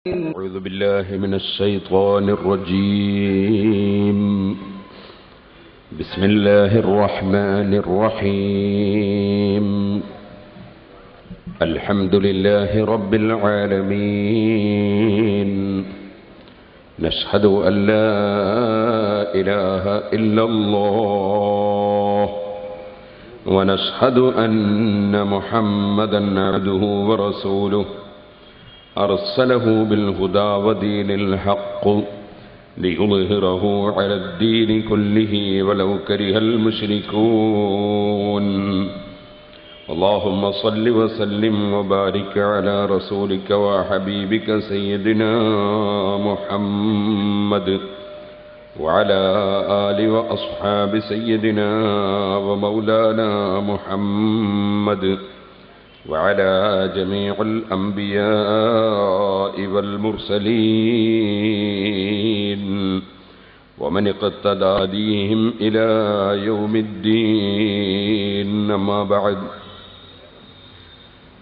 أعوذ بالله من الشيطان الرجيم. بسم الله الرحمن الرحيم. الحمد لله رب العالمين. نشهد أن لا إله إلا الله ونشهد أن محمدا عبده ورسوله أرسله بالهدى ودين الحق ليظهره على الدين كله ولو كره المشركون. اللهم صل وسلم وبارك على رسولك وحبيبك سيدنا محمد وعلى آل وأصحاب سيدنا ومولانا محمد وعلى جميع الأنبياء والمرسلين ومن اقتدى هديهم إلى يوم الدين. أما بعد،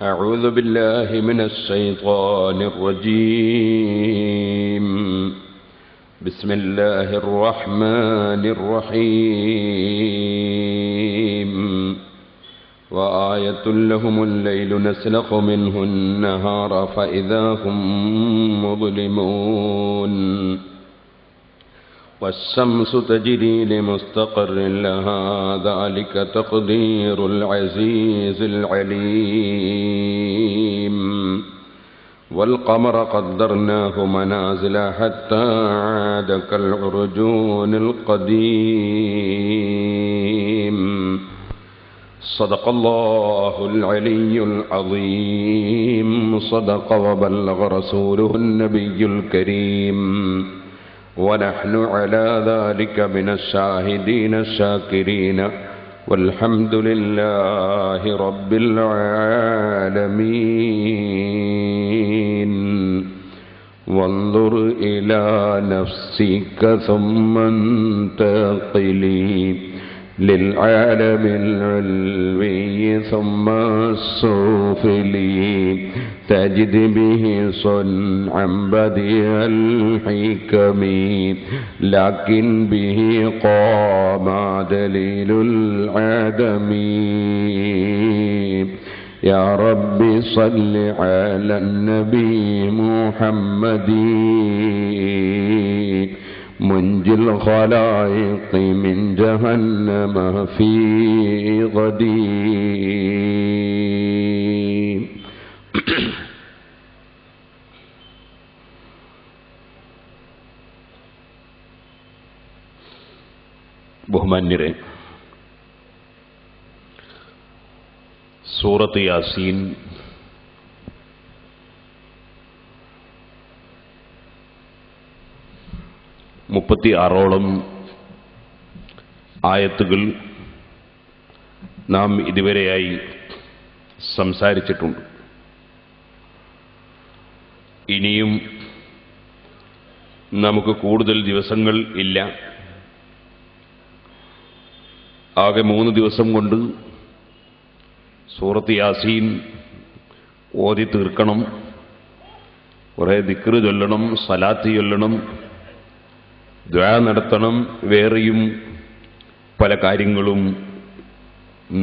أعوذ بالله من الشيطان الرجيم. بسم الله الرحمن الرحيم. وآية لهم الليل نسلخ منه النهار فإذا هم مظلمون. والشمس تجري لمستقر لها ذلك تقدير العزيز العليم. والقمر قدرناه منازل حتى عاد كالعرجون القديم. صدق الله العلي العظيم. صدق وبلغ رسوله النبي الكريم. ونحن على ذلك من الشاهدين الشاكرين والحمد لله رب العالمين. وانظر إلى نفسك ثم انتقلي للعالم العلوي ثم السفلي تجد به صنعا بديع الحكم لكن به قام دليل العدم. يا رب صل على النبي محمد منجي الخلائق من جهنم في غدي. ബഹുമാന്യരെ, സൂറത്ത് യാസീൻ മുപ്പത്തിയാറോളം ആയത്തുകൾ നാം ഇതുവരെയായി സംസാരിച്ചിട്ടുണ്ട്. ഇനിയും നമുക്ക് കൂടുതൽ ദിവസങ്ങൾ ഇല്ല. ആകെ 3 ദിവസം കൊണ്ട് സൂറത്ത് യാസീൻ ഓതി തീർക്കണം. കുറേ ദിക്ർ ചൊല്ലണം, സലാത്ത് ചൊല്ലണം, ദുആ നടത്തണം, വേറെയും പല കാര്യങ്ങളും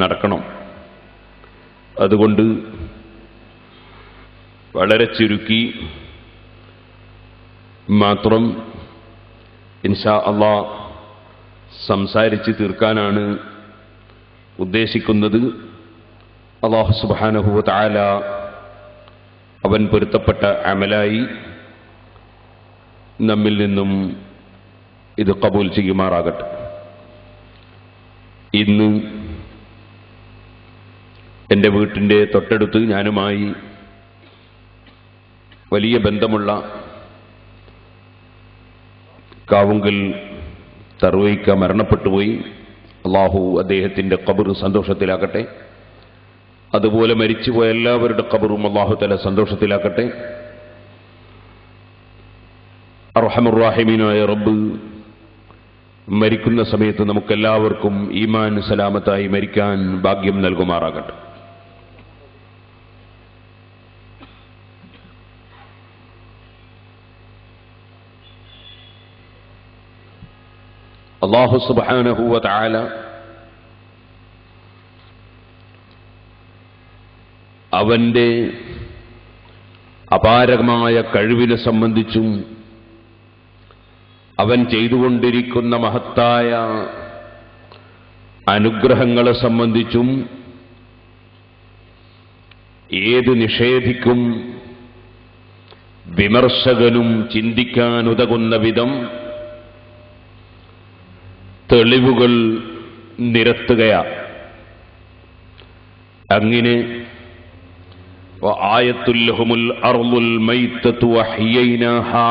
നടക്കണം. അതുകൊണ്ട് വളരെ ചുരുക്കി മാത്രം ഇൻഷാ അല്ലാഹ് സംസാരിച്ച് തീർക്കാനാണ് ഉദ്ദേശിക്കുന്നത്. അല്ലാഹു സുബ്ഹാനഹു വ തആല അവൻ പൊരുത്തപ്പെട്ട അമലായി നമ്മിൽ നിന്നും ഇത് ഖബൂൽ ചെയ്യുമാറാകട്ടെ. ഇന്ന് എൻ്റെ വീട്ടിൻ്റെ തൊട്ടടുത്ത് ഞാനുമായി വലിയ ബന്ധമുള്ള കാവുങ്കൽ തർവൈക്ക മരണപ്പെട്ടുപോയി. അള്ളാഹു അദ്ദേഹത്തിൻ്റെ ഖബർ സന്തോഷത്തിലാക്കട്ടെ. അതുപോലെ മരിച്ചുപോയ എല്ലാവരുടെ ഖബറും അള്ളാഹു തആല സന്തോഷത്തിലാക്കട്ടെ. അർഹമുർ റഹീമീനായ റബ്ബ് മരിക്കുന്ന സമയത്ത് നമുക്കെല്ലാവർക്കും ഈമാൻ സലാമത്തായി മരിക്കാൻ ഭാഗ്യം നൽകുമാറാകട്ടെ. അല്ലാഹു സുബ്ഹാനഹു വ തആല അവന്റെ അപാരമായ കഴിവിനെ സംബന്ധിച്ചും അവൻ ചെയ്തുകൊണ്ടിരിക്കുന്ന മഹത്തായ അനുഗ്രഹങ്ങളെ സംബന്ധിച്ചും ഏത് നിഷേധിക്കും വിമർശകനും ചിന്തിക്കാനുതകുന്ന വിധം തെളിവുകൾ നിരത്തുകയാണ്. അങ്ങനെ വആയത്തുൽ ലഹുമുൽ അർളുൽ മൈത്തതു വഹയ്യൈനാഹാ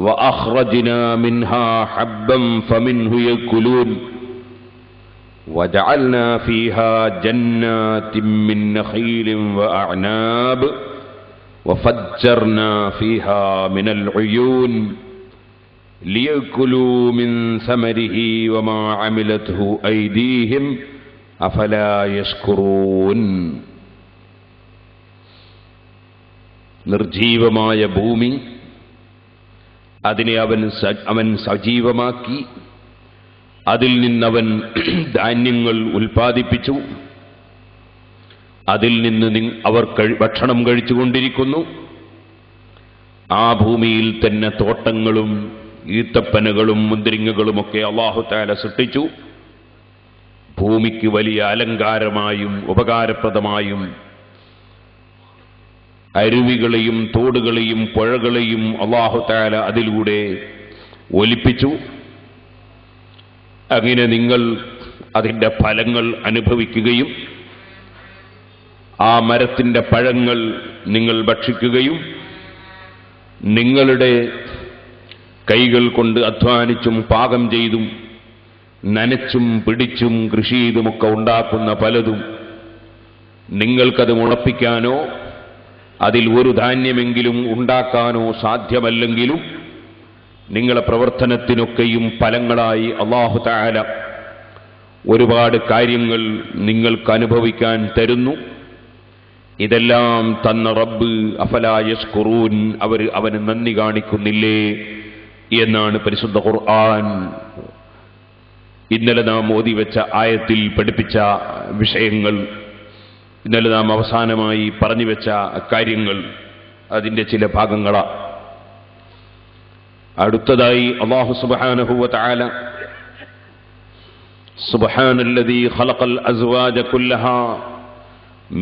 വഅഖ്റജ്നാ മിൻഹാ ഹബ്ബൻ ഫമിൻഹു യഅ്കുലൂൻ വജഅൽനാ ഫീഹാ ജന്നാത്തിൻ മിൻ നഖീലിൻ വഅഅ്നാബ് വഫജ്ജർനാ ഫീഹാ മിനൽ ഉയൂൻ ലിയഅ്കുലൂ മിൻ സമരിഹി വമാ അമിലത്ഹു ഐദീഹിം അഫലാ യശ്കുറൂൻ. നിർജീവമായ ഭൂമി അതിനെ അവൻ സജീവമാക്കി, അതിൽ നിന്നവൻ ധാന്യങ്ങൾ ഉൽപ്പാദിപ്പിച്ചു, അതിൽ നിന്ന് അവർ ഭക്ഷണം കഴിച്ചുകൊണ്ടിരിക്കുന്നു. ആ ഭൂമിയിൽ തന്നെ തോട്ടങ്ങളും ഈത്തപ്പനകളും മുന്തിരിങ്ങകളുമൊക്കെ അല്ലാഹു തആല സൃഷ്ടിച്ചു. ഭൂമിക്ക് വലിയ അലങ്കാരമായും ഉപകാരപ്രദമായും അരുവികളെയും തോടുകളെയും പുഴകളെയും അല്ലാഹു തആല അതിലൂടെ ഒലിപ്പിച്ചു. അങ്ങനെ നിങ്ങൾ അതിൻ്റെ ഫലങ്ങൾ അനുഭവിക്കുകയും ആ മരത്തിൻ്റെ പഴങ്ങൾ നിങ്ങൾ ഭക്ഷിക്കുകയും നിങ്ങളുടെ കൈകൾ കൊണ്ട് അധ്വാനിച്ചും പാകം ചെയ്തും നനച്ചും പിടിച്ചും കൃഷി ചെയ്തുമൊക്കെ ഉണ്ടാക്കുന്ന പലതും നിങ്ങൾക്കത് മുളപ്പിക്കാനോ അതിൽ ഒരു ധാന്യമെങ്കിലും ഉണ്ടാക്കാനോ സാധ്യമല്ലെങ്കിലും നിങ്ങളുടെ പ്രവർത്തനത്തിനൊക്കെയും ഫലങ്ങളായി അല്ലാഹു തആല ഒരുപാട് കാര്യങ്ങൾ നിങ്ങൾക്ക് അനുഭവിക്കാൻ തരുന്നു. ഇതെല്ലാം തന്ന റബ്ബ് അഫലാ യശ്കുറൂൻ, അവന് നന്ദി കാണിക്കുന്നില്ലേ എന്നാണ് പരിശുദ്ധ ഖുർആൻ ഇന്നലെ നാം ഓതി വെച്ച ആയത്തിൽ പഠിപ്പിച്ച വിഷയങ്ങൾ, ഇന്നലെ നാം അവസാനമായി പറഞ്ഞു വെച്ച കാര്യങ്ങൾ, അതിൻ്റെ ചില ഭാഗങ്ങളാണ്. അടുത്തതായി അല്ലാഹു സുബ്ഹാനഹു വ തആല സുബ്ഹാനല്ലദീ ഖലഖൽ അസ്വാജ കുല്ലഹാ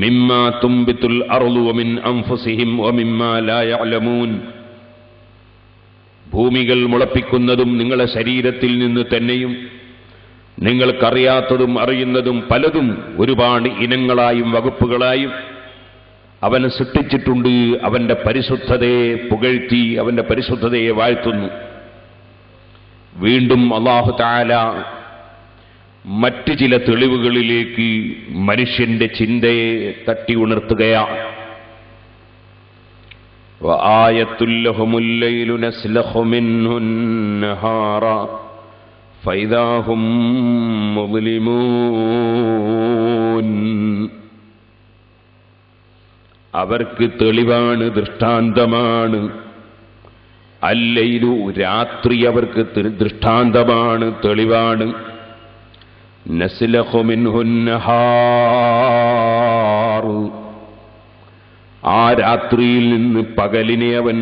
മിമ്മാ തുംബിതുൽ അർളു വമിൻ അൻഫുസിഹിം വമിമ്മാ ലാ യഅലമൂൻ. ഭൂമികൾ മുളപ്പിക്കുന്നതും നിങ്ങളുടെ ശരീരത്തിൽ നിന്ന് തന്നെയും നിങ്ങൾക്കറിയാത്തതും അറിയുന്നതും പലതും ഒരുപാട് ഇനങ്ങളായും വകുപ്പുകളായും അവൻ സൃഷ്ടിച്ചിട്ടുണ്ട്. അവന്റെ പരിശുദ്ധതയെ പുകഴ്ത്തി അവന്റെ പരിശുദ്ധതയെ വാഴ്ത്തുന്നു. വീണ്ടും അല്ലാഹു തആല മറ്റ് ചില തെളിവുകളിലേക്ക് മനുഷ്യന്റെ ചിന്തയെ തട്ടി ഉണർത്തുകയാണ്. വആയത്തുൽ ലഹുമുൽ ലൈലു നസ്ലഖു മിൻഹു നഹാറ ഫൈദാ ഹും മുദ്ലിമൂൻ. അവർക്ക് തെളിവാണ്, ദൃഷ്ടാന്തമാണ്. അല്ലൈലു, രാത്രി അവർക്ക് ദൃഷ്ടാന്തമാണ്, തെളിവാണ്. നസ്ലഖു മിൻഹു നഹാർ, ആ രാത്രിയിൽ നിന്ന് പകലിനെ അവൻ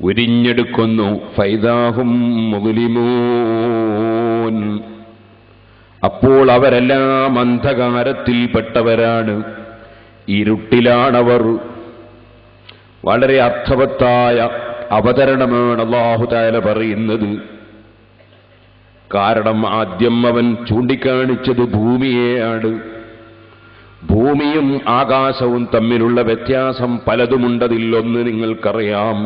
ഉരിഞ്ഞെടുക്കുന്നു. ഫൈദാഹും മുദ്ലിമൂൻ, അപ്പോൾ അവരെല്ലാം അന്ധകാരത്തിൽപ്പെട്ടവരാണ്, ഇരുട്ടിലാണവർ. വളരെ അർത്ഥവത്തായ അവതരണമാണ് അല്ലാഹു തആല പറയുന്നത്. കാരണം ആദ്യം അവൻ ചൂണ്ടിക്കാണിച്ചത് ഭൂമിയെയാണ്. ഭൂമിയും ആകാശവും തമ്മിലുള്ള വ്യത്യാസം പലതുമുണ്ടതിലൊന്ന് നിങ്ങൾക്കറിയാം.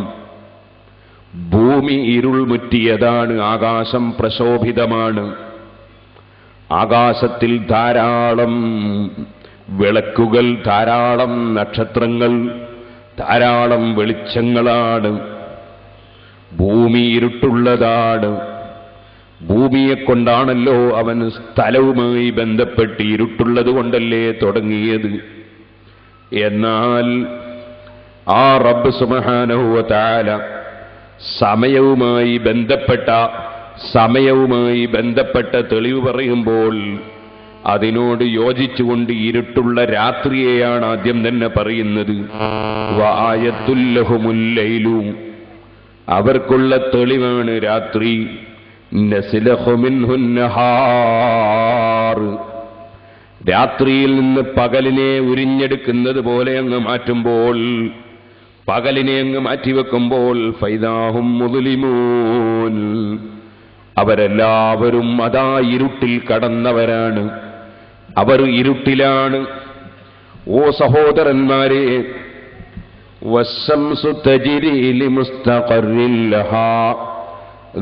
ഭൂമി ഇരുൾ മുറ്റിയതാണ്, ആകാശം പ്രശോഭിതമാണ്. ആകാശത്തിൽ ധാരാളം വിളക്കുകൾ, ധാരാളം നക്ഷത്രങ്ങൾ, ധാരാളം വെളിച്ചങ്ങളാണ്. ഭൂമി ഇരുട്ടുള്ളതാണ്. ഭൂമിയെ കൊണ്ടാണല്ലോ അവൻ സ്ഥലവുമായി ബന്ധപ്പെട്ട് ഇരുട്ടുള്ളത് കൊണ്ടല്ലേ തുടങ്ങിയത്. എന്നാൽ ആ റബ്ബ് സുബ്ഹാനഹു വ തആല സമയവുമായി ബന്ധപ്പെട്ട തെളിവ് പറയുമ്പോൾ അതിനോട് യോജിച്ചുകൊണ്ട് ഇരുട്ടുള്ള രാത്രിയെയാണ് ആദ്യം തന്നെ പറയുന്നത്. വആയത്തുൽ ലഹുമുൽ ലൈലു, അവർക്കുള്ള തെളിവാണ് രാത്രി. നസ്ലഖു മിൻഹുൻ നഹാർ, രാത്രിയിൽ നിന്ന് പകലിനെ ഉരിഞ്ഞെടുക്കുന്നത് പോലെ അങ്ങ് മാറ്റുമ്പോൾ, പകലിനെ അങ്ങ് മാറ്റിവെക്കുമ്പോൾ ഫൈദാഹും മുദ്ലിമൂൻ, അവരെല്ലാവരും അതാ ഇരുട്ടിൽ കടന്നവരാണ്, അവർ ഇരുട്ടിലാണ്. ഓ സഹോദരന്മാരെ, വശംസു തജ്രി ലിമുസ്തഖറിൻ ലഹാ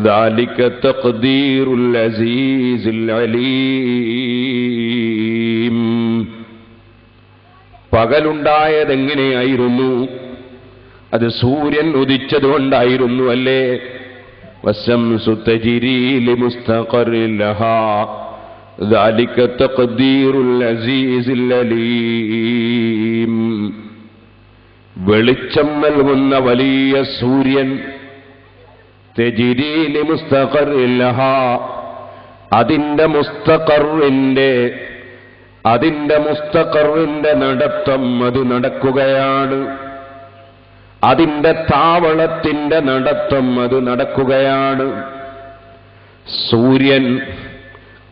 ദാലിക തഖ്ദീറുൽ അസീസിൽ അലീം. പകലുണ്ടായതെങ്ങനെയായിരുന്നു? അത് സൂര്യൻ ഉദിച്ചതുകൊണ്ടായിരുന്നു അല്ലേ? വശംസു തജ്രി ലിമുസ്തഖറിൻ ലഹാ ദാലിക തഖ്ദീറുൽ അസീസിൽ അലീം. വെളിച്ചം നൽകുന്ന വലിയ സൂര്യൻ, തജ്രി ലിമുസ്തഖറിൻ ലഹാ, അതിന്റെ മുസ്തഖറിന്റെ നടത്തം അത് നടക്കുകയാണ്, അതിന്റെ താവളത്തിന്റെ നടത്തം അത് നടക്കുകയാണ്. സൂര്യൻ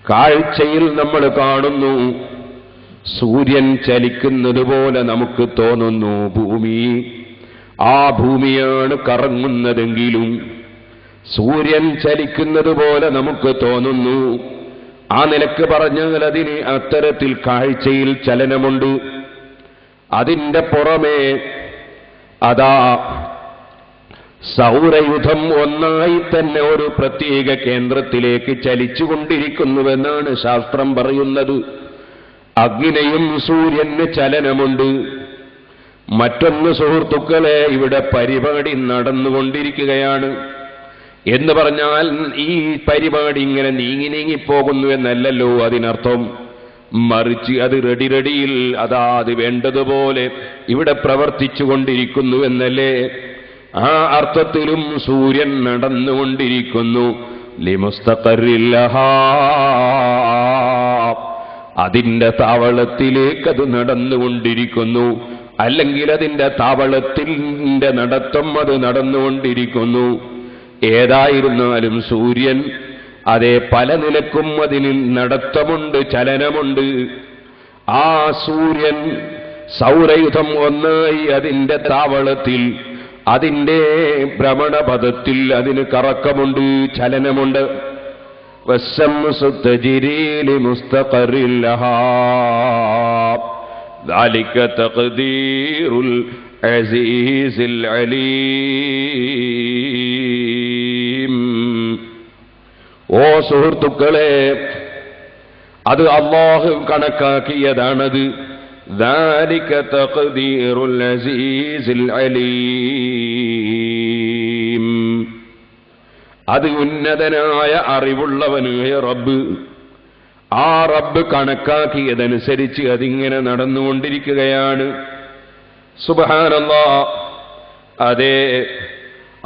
കാഴ്ചയിൽ നമ്മൾ കാണുന്നു, സൂര്യൻ ചലിക്കുന്നത് പോലെ നമുക്ക് തോന്നുന്നു. ആ ഭൂമിയാണ് കറങ്ങുന്നതെങ്കിലും സൂര്യൻ ചലിക്കുന്നത് പോലെ നമുക്ക് തോന്നുന്നു. ആ നിലക്ക് പറഞ്ഞാൽ അതിന് അത്തരത്തിൽ കാഴ്ചയിൽ ചലനമുണ്ട്. അതിന്റെ പുറമേ അതാ സൗരയുധം ഒന്നായി തന്നെ ഒരു പ്രത്യേക കേന്ദ്രത്തിലേക്ക് ചലിച്ചുകൊണ്ടിരിക്കുന്നുവെന്നാണ് ശാസ്ത്രം പറയുന്നത്. അഗ്നിയും സൂര്യന് ചലനമുണ്ട്. മറ്റൊന്ന് സുഹൃത്തുക്കളെ, ഇവിടെ പരിപാടി നടന്നുകൊണ്ടിരിക്കുകയാണ് എന്ന് പറഞ്ഞാൽ ഈ പരിപാടി ഇങ്ങനെ നീങ്ങിപ്പോകുന്നു എന്നല്ലല്ലോ അതിനർത്ഥം. മറിച്ച് അത് റെഡിയിൽ അതാ അത് വേണ്ടതുപോലെ ഇവിടെ പ്രവർത്തിച്ചു കൊണ്ടിരിക്കുന്നു എന്നല്ലേ? ആ അർത്ഥത്തിലും സൂര്യൻ നടന്നുകൊണ്ടിരിക്കുന്നു. ലിമുസ്തഖറിൻ ലഹാ, അതിന്റെ താവളത്തിലേക്ക് അത് നടന്നുകൊണ്ടിരിക്കുന്നു. അല്ലെങ്കിൽ അതിന്റെ താവളത്തിന്റെ നടത്തം അത് നടന്നുകൊണ്ടിരിക്കുന്നു. ഏതായിരുന്നാലും സൂര്യൻ അതേ പല നിലക്കും അതിന് നടത്തമുണ്ട്, ചലനമുണ്ട്. ആ സൂര്യൻ സൗരയുധം ഒന്നായി അതിന്റെ താവളത്തിൽ, അതിന്റെ ഭ്രമണപഥത്തിൽ അതിന് കറക്കമുണ്ട്, ചലനമുണ്ട്. വശംസു തജ്രി ലിമുസ്തഖറിൻ ലഹാ ദാലിക തഖ്ദീറുൽ അസീസിൽ അലീം. ഓ സുഹൃത്തുക്കളെ, അത് അല്ലാഹു കണക്കാക്കിയതാണത്. ദാലിക തഖ്ദീറുൽ അസീസിൽ അലീം. അത് ഉന്നതനായ അറിവുള്ളവനായ റബ്ബ്, ആ റബ്ബ് കണക്കാക്കിയതനുസരിച്ച് അതിങ്ങനെ നടന്നുകൊണ്ടിരിക്കുകയാണ്. സുബ്ഹാനല്ലാഹ്. അതേ,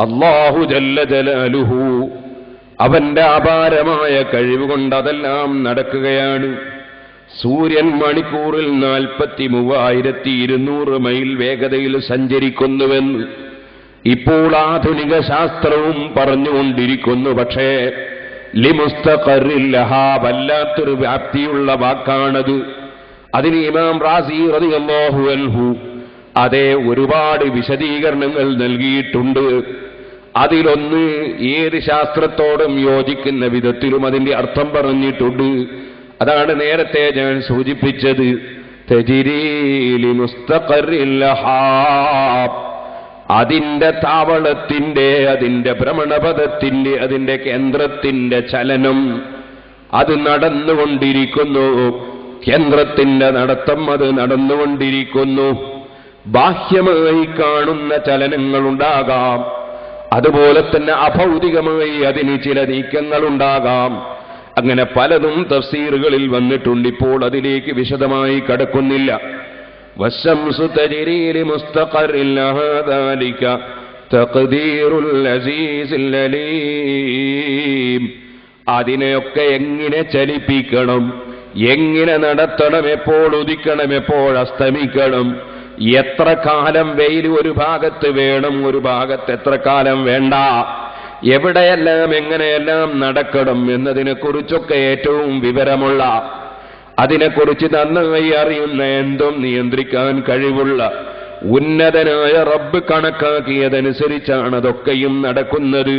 അല്ലാഹു ജല്ല ജലാലുഹു അവന്റെ അപാരമായ കഴിവുകൊണ്ട് അതെല്ലാം നടക്കുകയാണ്. സൂര്യൻ മണിക്കൂറിൽ 43,200 മൈൽ വേഗതയിൽ സഞ്ചരിക്കുന്നുവെന്ന് ഇപ്പോൾ ആധുനിക ശാസ്ത്രവും പറഞ്ഞുകൊണ്ടിരിക്കുന്നു. പക്ഷേ ലിമുസ്തഖറിൻ ലഹാ, വല്ലാത്തൊരു വ്യാപ്തിയുള്ള വാക്കാണത്. അതിന് ഇമാം റാസി റളിയല്ലാഹു അൻഹു അതേ ഒരുപാട് വിശദീകരണങ്ങൾ നൽകിയിട്ടുണ്ട്. അതിലൊന്ന് ഏത് ശാസ്ത്രത്തോടും യോജിക്കുന്ന വിധത്തിലും അതിന്റെ അർത്ഥം പറഞ്ഞിട്ടുണ്ട്. അതാണ് നേരത്തെ ഞാൻ സൂചിപ്പിച്ചത്. തജ്രി ലിമുസ്തഖറിൻ ലഹാ, അതിന്റെ താവളത്തിന്റെ, അതിന്റെ ഭ്രമണപഥത്തിന്റെ, അതിന്റെ കേന്ദ്രത്തിന്റെ ചലനം അത് നടന്നുകൊണ്ടിരിക്കുന്നു. കേന്ദ്രത്തിന്റെ നടത്തം അത് നടന്നുകൊണ്ടിരിക്കുന്നു. ബാഹ്യമായി കാണുന്ന ചലനങ്ങളുണ്ടാകാം, അതുപോലെ തന്നെ അഭൗതികമായി അതിന് ചില നീക്കങ്ങളുണ്ടാകാം. അങ്ങനെ പലതും തഫ്സീറുകളിൽ വന്നിട്ടുണ്ട്. ഇപ്പോൾ അതിലേക്ക് വിശദമായി കടക്കുന്നില്ല. വശംസു തജ്രി ലിമുസ്തഖറിൻ ലഹാ ദാലിക തഖ്ദീറുൽ അസീസിൽ അലീം. അതിനെയൊക്കെ എങ്ങനെ ചലിപ്പിക്കണം, എങ്ങനെ നടത്തണം, എപ്പോൾ ഉദിക്കണം, എപ്പോൾ അസ്തമിക്കണം, എത്ര കാലം വെയിൽ ഒരു ഭാഗത്ത് വേണം, ഒരു ഭാഗത്ത് എത്ര കാലം വേണ്ട, എവിടെയെല്ലാം എങ്ങനെയെല്ലാം നടക്കണം എന്നതിനെക്കുറിച്ചൊക്കെ ഏറ്റവും വിവരമുള്ള, അതിനെക്കുറിച്ച് നന്നായി അറിയുന്ന, എന്തും നിയന്ത്രിക്കാൻ കഴിവുള്ള ഉന്നതനായ റബ്ബ് കണക്കാക്കിയതനുസരിച്ചാണ് അതൊക്കെയും നടക്കുന്നത്.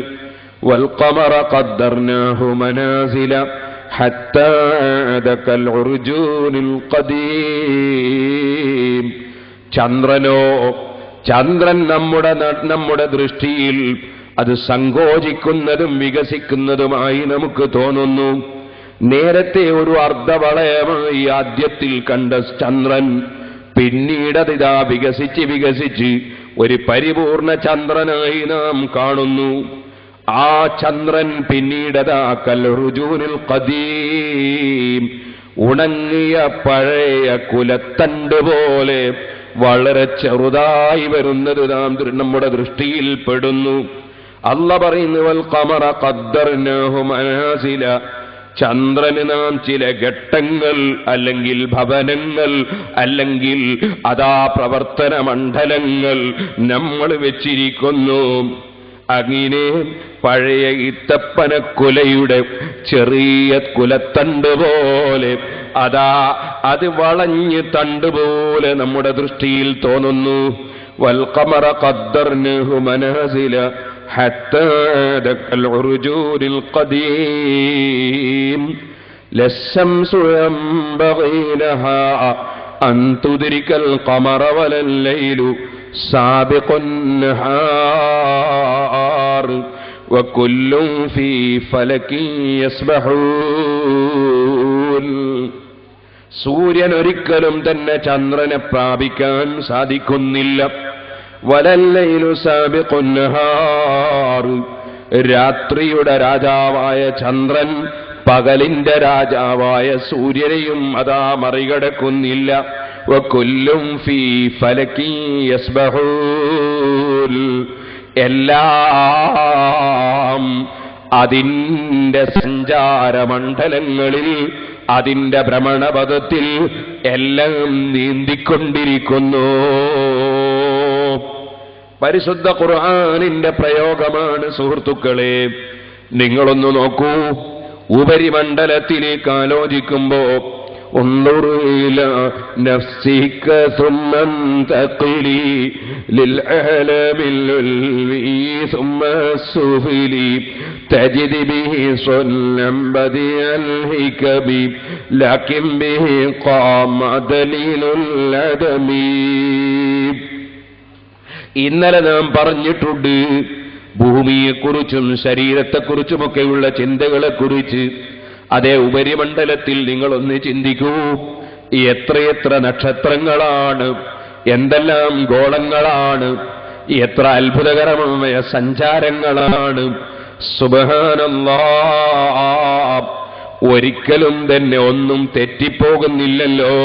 വൽഖമറ ഖദ്ദർനാഹു മനാസില ഹത്താ ദകൽ ഉർജൂനിൽ ഖദീം. ചന്ദ്രൻ നമ്മുടെ ദൃഷ്ടിയിൽ അത് സങ്കോചിക്കുന്നതും വികസിക്കുന്നതുമായി നമുക്ക് തോന്നുന്നു. നേരത്തെ ഒരു അർദ്ധവളയമായി ആദ്യത്തിൽ കണ്ട ചന്ദ്രൻ പിന്നീടതിതാ വികസിച്ച് ഒരു പരിപൂർണ ചന്ദ്രനായി നാം കാണുന്നു. ആ ചന്ദ്രൻ പിന്നീടതാ കൽ റുജൂനിൽ ഖദീം, ഉണങ്ങിയ പഴയ കുലത്തണ്ട് പോലെ വളരെ ചെറുതായി വരുന്നത് നാം നമ്മുടെ ദൃഷ്ടിയിൽ പെടുന്നു. അല്ലാഹ് പറയുന്നു വൽ ഖമറ ഖദ്ദർനാഹു മനാസില, ചന്ദ്രന് നാം ചില ഘട്ടങ്ങൾ അല്ലെങ്കിൽ ഭവനങ്ങൾ അല്ലെങ്കിൽ അതാ പ്രവർത്തന മണ്ഡലങ്ങൾ നമ്മൾ വെച്ചിരിക്കുന്നു. അങ്ങനെ പഴയ ഈത്തപ്പനക്കുലയുടെ ചെറിയ കുലത്തണ്ട് പോലെ അതാ അത് വളഞ്ഞ് തണ്ടുപോലെ നമ്മുടെ ദൃഷ്ടിയിൽ തോന്നുന്നു. വൽ ഖമറ ഖദ്ദർനാഹു മനാസില ഹത്താ ദകൽ ഉർജൂനിൽ ഖദീം. ലശ്ശംസു യൻബഗീ ലഹാ അൻ തുദ്രികൽ ഖമറ വലൽ ലൈലു സാബിഖുൻ നഹാർ വകുല്ലുൻ ഫീ ഫലകിൻ യസ്ബഹൂൻ. സൂര്യൻ ഒരിക്കലും തന്നെ ചന്ദ്രനെ പ്രാപിക്കാൻ സാധിക്കുന്നില്ല. വലല്ലൈലു സാബിഖുൻ നഹാർ, രാത്രിയുടെ രാജാവായ ചന്ദ്രൻ പകലിന്റെ രാജാവായ സൂര്യനെയും അതാ മറികടക്കുന്നില്ല. വകുല്ലും ഫീ ഫലകിൻ യസ്ബഹൂൻ, എല്ലാം അതിന്റെ സഞ്ചാരമണ്ഡലങ്ങളിൽ അതിന്റെ ഭ്രമണപഥത്തിൽ എല്ലാം നീന്തിക്കൊണ്ടിരിക്കുന്നു. പരിശുദ്ധ ഖുർആനിന്റെ പ്രയോഗമാണ് സുഹൃത്തുക്കളെ. നിങ്ങളൊന്ന് നോക്കൂ, ഉപരിമണ്ഡലത്തിലേക്ക് ആലോചിക്കുമ്പോ انظر إلى نفسك ثم انتقلي للعالم العلوي ثم السفلي تجد به صلا بديع الحكم لكن به قام دليل العدم. ഇന്നലെ നാം പറഞ്ഞിട്ടുണ്ട് ഭൂമിയെക്കുറിച്ചും ശരീരത്തെക്കുറിച്ചുമൊക്കെയുള്ള ചിന്തകളെക്കുറിച്ച്. അതേ ഉപരിമണ്ഡലത്തിൽ നിങ്ങളൊന്ന് ചിന്തിക്കൂ, എത്രയെത്ര നക്ഷത്രങ്ങളാണ്, എന്തെല്ലാം ഗോളങ്ങളാണ്, എത്ര അത്ഭുതകരമായ സഞ്ചാരങ്ങളാണ്. സുബ്ഹാനല്ലാഹ്, ഒരിക്കലും തന്നെ ഒന്നും തെറ്റിപ്പോകുന്നില്ലല്ലോ,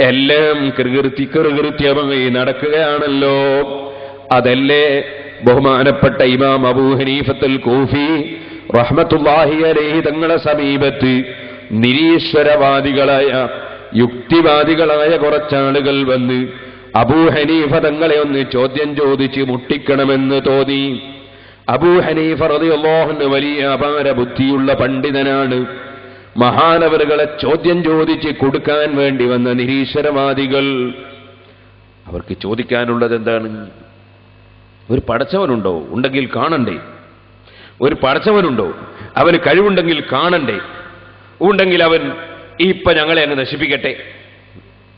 എല്ലാം കൃത്യമായി നടക്കുകയാണല്ലോ. അതല്ലേ ബഹുമാനപ്പെട്ട ഇമാം അബൂ ഹനീഫത്തുൽ കൂഫി റഹ്മത്തുള്ളാഹി അലൈഹി തങ്ങളെ സമീപത്ത് നിരീശ്വരവാദികളായ യുക്തിവാദികളായ കുറച്ചാളുകൾ വന്ന് അബൂ ഹനീഫ തങ്ങളെ ഒന്ന് ചോദ്യം ചോദിച്ച് മുട്ടിക്കണമെന്ന് തോന്നി. അബൂ ഹനീഫ റളിയല്ലാഹു അൻഹു വലിയ അപാര ബുദ്ധിയുള്ള പണ്ഡിതനാണ്. മഹാനവറുകളെ ചോദ്യം ചോദിച്ച് കൊടുക്കാൻ വേണ്ടി വന്ന നിരീശ്വരവാദികൾ, അവർക്ക് ചോദിക്കാനുള്ളത് എന്താണ്? ഒരു പടച്ചവനുണ്ടോ? ഉണ്ടെങ്കിൽ കാണണ്ടേ. ഒരു പടച്ചവനുണ്ടോ? അവന് കഴിവുണ്ടെങ്കിൽ കാണണ്ടേ. ഉണ്ടെങ്കിൽ അവൻ ഇപ്പൊ ഞങ്ങളെ അങ്ങ് നശിപ്പിക്കട്ടെ.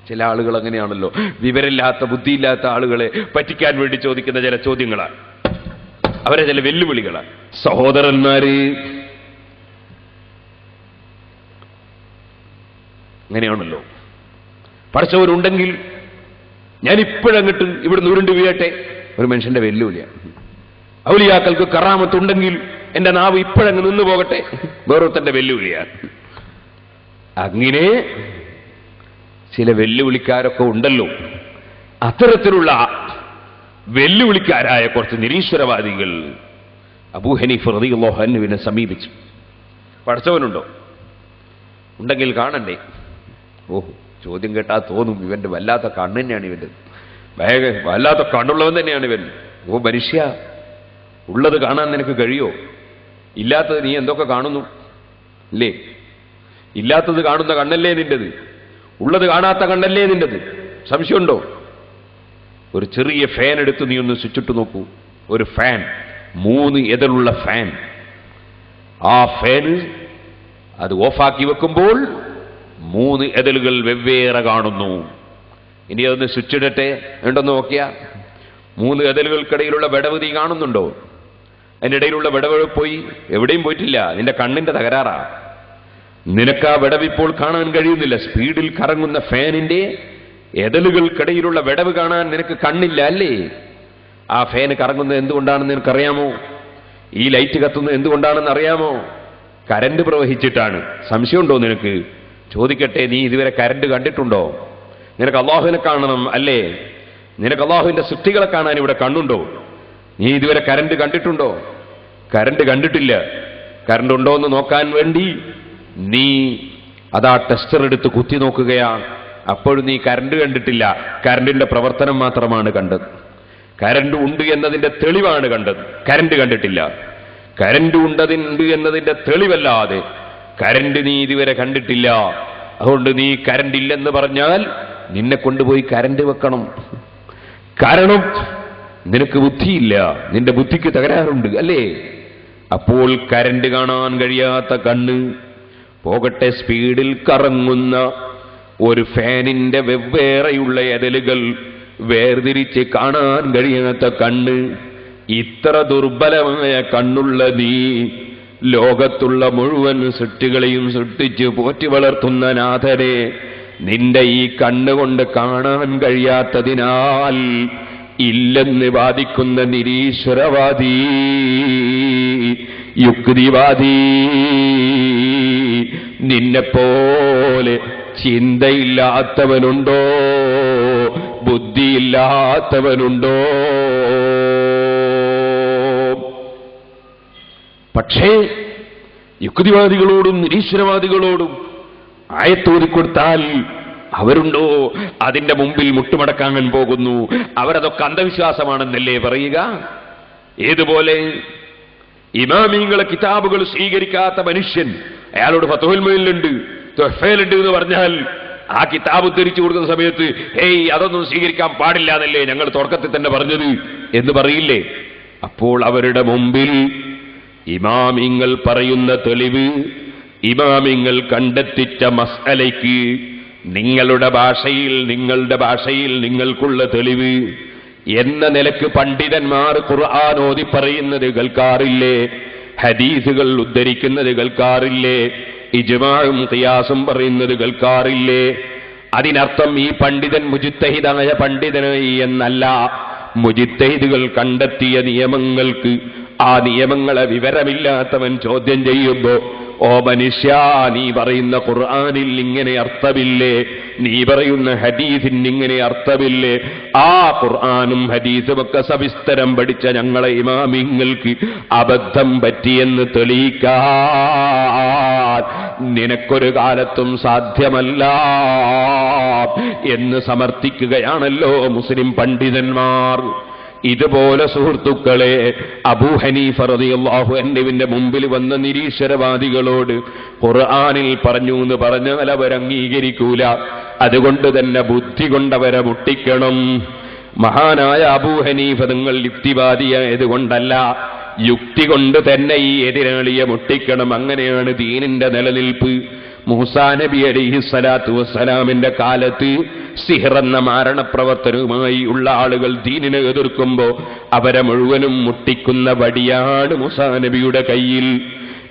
ചില ആളുകൾ അങ്ങനെയാണല്ലോ, വിവരമില്ലാത്ത ബുദ്ധിയില്ലാത്ത ആളുകളെ പറ്റിക്കാൻ വേണ്ടി ചോദിക്കുന്ന ചില ചോദ്യങ്ങളാണ്, അവരെ ചില വെല്ലുവിളികളാണ്. സഹോദരന്മാര്, അങ്ങനെയാണല്ലോ. പടച്ചവരുണ്ടെങ്കിൽ ഞാൻ ഇപ്പോഴങ്ങിട്ട് ഇവിടുന്ന് ഉരുണ്ട് വീഴട്ടെ, ഒരു മനുഷ്യന്റെ വെല്ലുവിളിയാണ്. ഔലിയാക്കൾക്ക് കറാമത്തുണ്ടെങ്കിൽ എന്റെ നാവ് ഇപ്പോഴങ്ങ് നിന്നു പോകട്ടെ, വേറൊരുത്തന്റെ വെല്ലുവിളിയാണ്. അങ്ങനെ ചില വെല്ലുവിളിക്കാരൊക്കെ ഉണ്ടല്ലോ. അത്തരത്തിലുള്ള വെല്ലുവിളിക്കാരായ കുറച്ച് നിരീശ്വരവാദികൾ അബൂ ഹനീഫ റളിയല്ലാഹു അൻഹുവിനെ സമീപിച്ചു. പഠിച്ചവനുണ്ടോ? ഉണ്ടെങ്കിൽ കാണണ്ടേ? ചോദ്യം കേട്ടാൽ തോന്നും ഇവന്റെ വല്ലാത്ത കണ്ണ് തന്നെയാണ് ഇവന്റെ, വല്ലാത്ത കണ്ണുള്ളവൻ തന്നെയാണ് ഇവൻ. മനുഷ്യ, ഉള്ളത് കാണാൻ നിനക്ക് കഴിയോ? ഇല്ലാത്തത് നീ എന്തൊക്കെ കാണുന്നു അല്ലേ? ഇല്ലാത്തത് കാണുന്ന കണ്ണല്ലേ നിന്റേത്? ഉള്ളത് കാണാത്ത കണ്ണല്ലേ നിന്റേത്? സംശയമുണ്ടോ? ഒരു ചെറിയ ഫാൻ എടുത്ത് നീ ഒന്ന് സ്വിച്ചിട്ട് നോക്കൂ. ഒരു ഫാൻ, 3 എതളുള്ള ഫാൻ. ആ ഫാന് അത് ഓഫാക്കി വെക്കുമ്പോൾ 3 എതളുകൾ വെവ്വേറെ കാണുന്നു. ഇനി അതൊന്ന് സ്വിച്ചിടട്ടെ, ഉണ്ടെന്ന് നോക്കിയാ 3 എതളുകൾക്കിടയിലുള്ള വിടവ് നീ കാണുന്നുണ്ടോ? അതിൻ്റെ ഇടയിലുള്ള വിടവ് പോയി? എവിടെയും പോയിട്ടില്ല. നിന്റെ കണ്ണിന്റെ തകരാറാ. നിനക്ക് ആ വിടവിപ്പോൾ കാണാൻ കഴിയുന്നില്ല. സ്പീഡിൽ കറങ്ങുന്ന ഫാനിന്റെ എതളുകൾക്കിടയിലുള്ള വിടവ് കാണാൻ നിനക്ക് കണ്ണില്ല അല്ലേ? ആ ഫാന് കറങ്ങുന്നത് എന്തുകൊണ്ടാണെന്ന് നിനക്കറിയാമോ? ഈ ലൈറ്റ് കത്തുന്നത് എന്തുകൊണ്ടാണെന്ന് അറിയാമോ? കരണ്ട് പ്രവഹിച്ചിട്ടാണ്. സംശയമുണ്ടോ നിനക്ക്? ചോദിക്കട്ടെ, നീ ഇതുവരെ കരണ്ട് കണ്ടിട്ടുണ്ടോ? നിനക്ക് അള്ളാഹുവിനെ കാണണം അല്ലേ? നിനക്ക് അള്ളാഹുവിന്റെ സൃഷ്ടികളെ കാണാൻ ഇവിടെ കണ്ണുണ്ടോ? നീ ഇതുവരെ കരണ്ട് കണ്ടിട്ടുണ്ടോ? കരണ്ട് കണ്ടിട്ടില്ല. കരണ്ട് ഉണ്ടോ എന്ന് നോക്കാൻ വേണ്ടി നീ അതാ ടെസ്റ്റർ എടുത്ത് കുത്തി നോക്കുകയാണ്. അപ്പോഴും നീ കരണ്ട് കണ്ടിട്ടില്ല. കരണ്ടിന്റെ പ്രവർത്തനം മാത്രമാണ് കണ്ടത്. കരണ്ട് ഉണ്ട് എന്നതിന്റെ തെളിവാണ് കണ്ടത്. കരണ്ട് കണ്ടിട്ടില്ല. കരണ്ട് ഉണ്ട് എന്നതിന്റെ തെളിവല്ലാതെ കരണ്ട് നീ ഇതുവരെ കണ്ടിട്ടില്ല. അതുകൊണ്ട് നീ കരണ്ട് ഇല്ലെന്ന് പറഞ്ഞാൽ നിന്നെ കൊണ്ടുപോയി കരണ്ട് വെക്കണം. കാരണം നിനക്ക് ബുദ്ധിയില്ല, നിന്റെ ബുദ്ധിക്ക് തകരാറുണ്ട് അല്ലേ? അപ്പോൾ കരണ്ട് കാണാൻ കഴിയാത്ത കണ്ണ് പോകട്ടെ, സ്പീഡിൽ കറങ്ങുന്ന ഒരു ഫാനിന്റെ വെവ്വേറെയുള്ള എതലുകൾ വേർതിരിച്ച് കാണാൻ കഴിയാത്ത കണ്ണ്, ഇത്ര ദുർബലമായ കണ്ണുള്ള നീ ലോകത്തുള്ള മുഴുവൻ സൃഷ്ടികളെയും സൃഷ്ടിച്ച് പോറ്റി വളർത്തുന്ന നാഥനെ നിന്റെ ഈ കണ്ണുകൊണ്ട് കാണാൻ കഴിയാത്തതിനാൽ ഇല്ലെന്ന് വാദിക്കുന്ന നിരീശ്വരവാദി, യുക്തിവാദി, നിന്നെപ്പോലെ ചിന്തയില്ലാത്തവനുണ്ടോ? ബുദ്ധിയില്ലാത്തവനുണ്ടോ? പക്ഷേ യുക്തിവാദികളോടും നിരീശ്വരവാദികളോടും ആയത്തോതിക്കൊടുത്താൽ അവരുണ്ടോ അതിന്റെ മുമ്പിൽ മുട്ടുമടക്കാൻ പോകുന്നു? അവരതൊക്കെ അന്ധവിശ്വാസമാണെന്നല്ലേ പറയുക? ഏതുപോലെ ഇമാമിങ്ങളെ കിതാബുകൾ സ്വീകരിക്കാത്ത മനുഷ്യൻ, അയാളോട് ഫത്ഹുൽ മുഈനിലുണ്ട്, തുഹ്ഫയിലുണ്ട് എന്ന് പറഞ്ഞാൽ ആ കിതാബ് ഉദ്ധരിച്ചു കൊടുക്കുന്ന സമയത്ത് ഹേയ് അതൊന്നും സ്വീകരിക്കാൻ പാടില്ല എന്നല്ലേ ഞങ്ങൾ തുടക്കത്തിൽ തന്നെ പറഞ്ഞത് എന്ന് പറയില്ലേ? അപ്പോൾ അവരുടെ മുമ്പിൽ ഇമാമിങ്ങൾ പറയുന്ന തെളിവ്, ഇമാമിങ്ങൾ കണ്ടെത്തിച്ച മസ്അലയ്ക്ക് നിങ്ങളുടെ ഭാഷയിൽ നിങ്ങൾക്കുള്ള തെളിവ് എന്ന നിലക്ക് പണ്ഡിതന്മാർ ഖുർആൻ ഓതി പറയുന്നത് കേൾക്കാറില്ലേ? ഹദീസുകൾ ഉദ്ധരിക്കുന്നത് കേൾക്കാറില്ലേ? ഇജ്മാഉം ഖിയാസും പറയുന്നത് കേൾക്കാറില്ലേ? അതിനർത്ഥം ഈ പണ്ഡിതൻ മുജ്തഹിദായ പണ്ഡിതനായി എന്നല്ല. മുജ്തഹിദുകൾ കണ്ടെത്തിയ നിയമങ്ങൾക്ക് ആ നിയമങ്ങളെ വിവരമില്ലാത്തവൻ ചോദ്യം ചെയ്യുമ്പോ, ഓ മനുഷ്യ, നീ പറയുന്ന ഖുർആനിൽ ഇങ്ങനെ അർത്ഥമില്ലേ? നീ പറയുന്ന ഹദീസിന് ഇങ്ങനെ അർത്ഥമില്ലേ? ആ ഖുർആനും ഹദീസും ഒക്കെ സവിസ്തരം പഠിച്ച ഞങ്ങളെ ഇമാമിങ്ങൾക്ക് അബദ്ധം പറ്റിയെന്ന് തെളിയിക്കാൻ നിനക്കൊരു കാലത്തും സാധ്യമല്ല എന്ന് സമർത്ഥിക്കുകയാണല്ലോ മുസ്ലിം പണ്ഡിതന്മാർ. ഇതുപോലെ സുഹൃത്തുക്കളെ, അബൂ ഹനീഫ റളിയല്ലാഹു അൻഹുവിന്റെ മുമ്പിൽ വന്ന നിരീശ്വരവാദികളോട് ഖുർആനിൽ പറഞ്ഞു എന്ന് പറഞ്ഞാൽ അവർ അംഗീകരിക്കൂല. അതുകൊണ്ട് തന്നെ ബുദ്ധി കൊണ്ടവരെ മുട്ടിക്കണം. മഹാനായ അബൂ ഹനീഫ നിങ്ങൾ യുക്തിവാദിയായതുകൊണ്ടല്ല, യുക്തി കൊണ്ട് തന്നെ ഈ എതിരാളിയെ മുട്ടിക്കണം. അങ്ങനെയാണ് ദീനിന്റെ നിലനിൽപ്പ്. മൂസാ നബി അലൈഹിസ്സലാത്തു വസ്സലാമിന്റെ കാലത്ത് സിഹർ എന്ന മാരണപ്രവർത്തനവുമായി ഉള്ള ആളുകൾ ദീനിനെ എതിർക്കുമ്പോൾ അവരെ മുഴുവനും മുട്ടിക്കുന്ന വടിയാണ് മൂസാ നബിയുടെ കയ്യിൽ.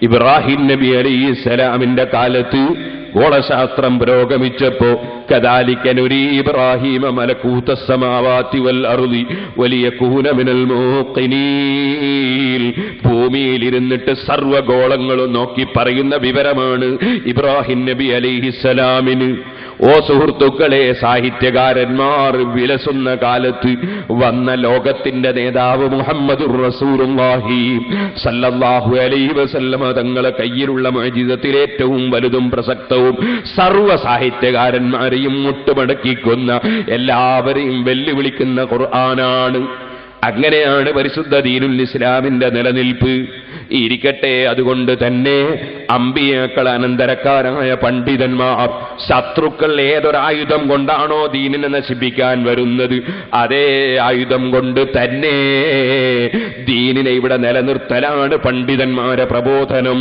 ഇബ്രാഹിം നബി അലൈഹിസ്സലാമിന്റെ കാലത്ത് ഗോളശാസ്ത്രം പുരോഗമിച്ചപ്പോ കദാലിക നുരീ ഇബ്രാഹീമ മലകൂത സമാവാതി വൽ അർളി വലിയകൂന മിനൽ മൂഖിനീൻ. ഭൂമിയിൽ ഇരുന്നിട്ട് സർവ്വഗോളങ്ങളും നോക്കി പറയുന്ന വിവരമാണ് ഇബ്രാഹിം നബി അലൈഹിസ്സലാമിന്. ഓ സുഹൃത്തുക്കളെ, സാഹിത്യകാരന്മാർ വിലസുന്ന കാലത്ത് വന്ന ലോകത്തിന്റെ നേതാവ് മുഹമ്മദുർ റസൂലുള്ളാഹി സല്ലല്ലാഹു അലൈഹി വസല്ലമ തങ്ങളെ കയ്യിലുള്ള മുഅ്ജിസത്തിൽ ഏറ്റവും വലുതും പ്രസക്തവും സർവ്വ സാഹിത്യകാരന്മാരെയും മുട്ടുമടക്കിക്കുന്ന എല്ലാവരെയും വെല്ലുവിളിക്കുന്ന ഖുർആനാണ്. അങ്ങനെയാണ് പരിശുദ്ധ ദീനുൽ ഇസ്ലാമിന്റെ നിലനിൽപ്പ്. ഇരിക്കട്ടെ, അതുകൊണ്ട് തന്നെ അമ്പിയാക്കൾ, അനന്തരക്കാരായ പണ്ഡിതന്മാർ, ശത്രുക്കൾ ഏതൊരായുധം കൊണ്ടാണോ ദീനിനെ നശിപ്പിക്കാൻ വരുന്നത്, അതേ ആയുധം കൊണ്ട് തന്നെ ദീനിനെ ഇവിടെ നിലനിർത്തലാണ് പണ്ഡിതന്മാരെ പ്രബോധനം.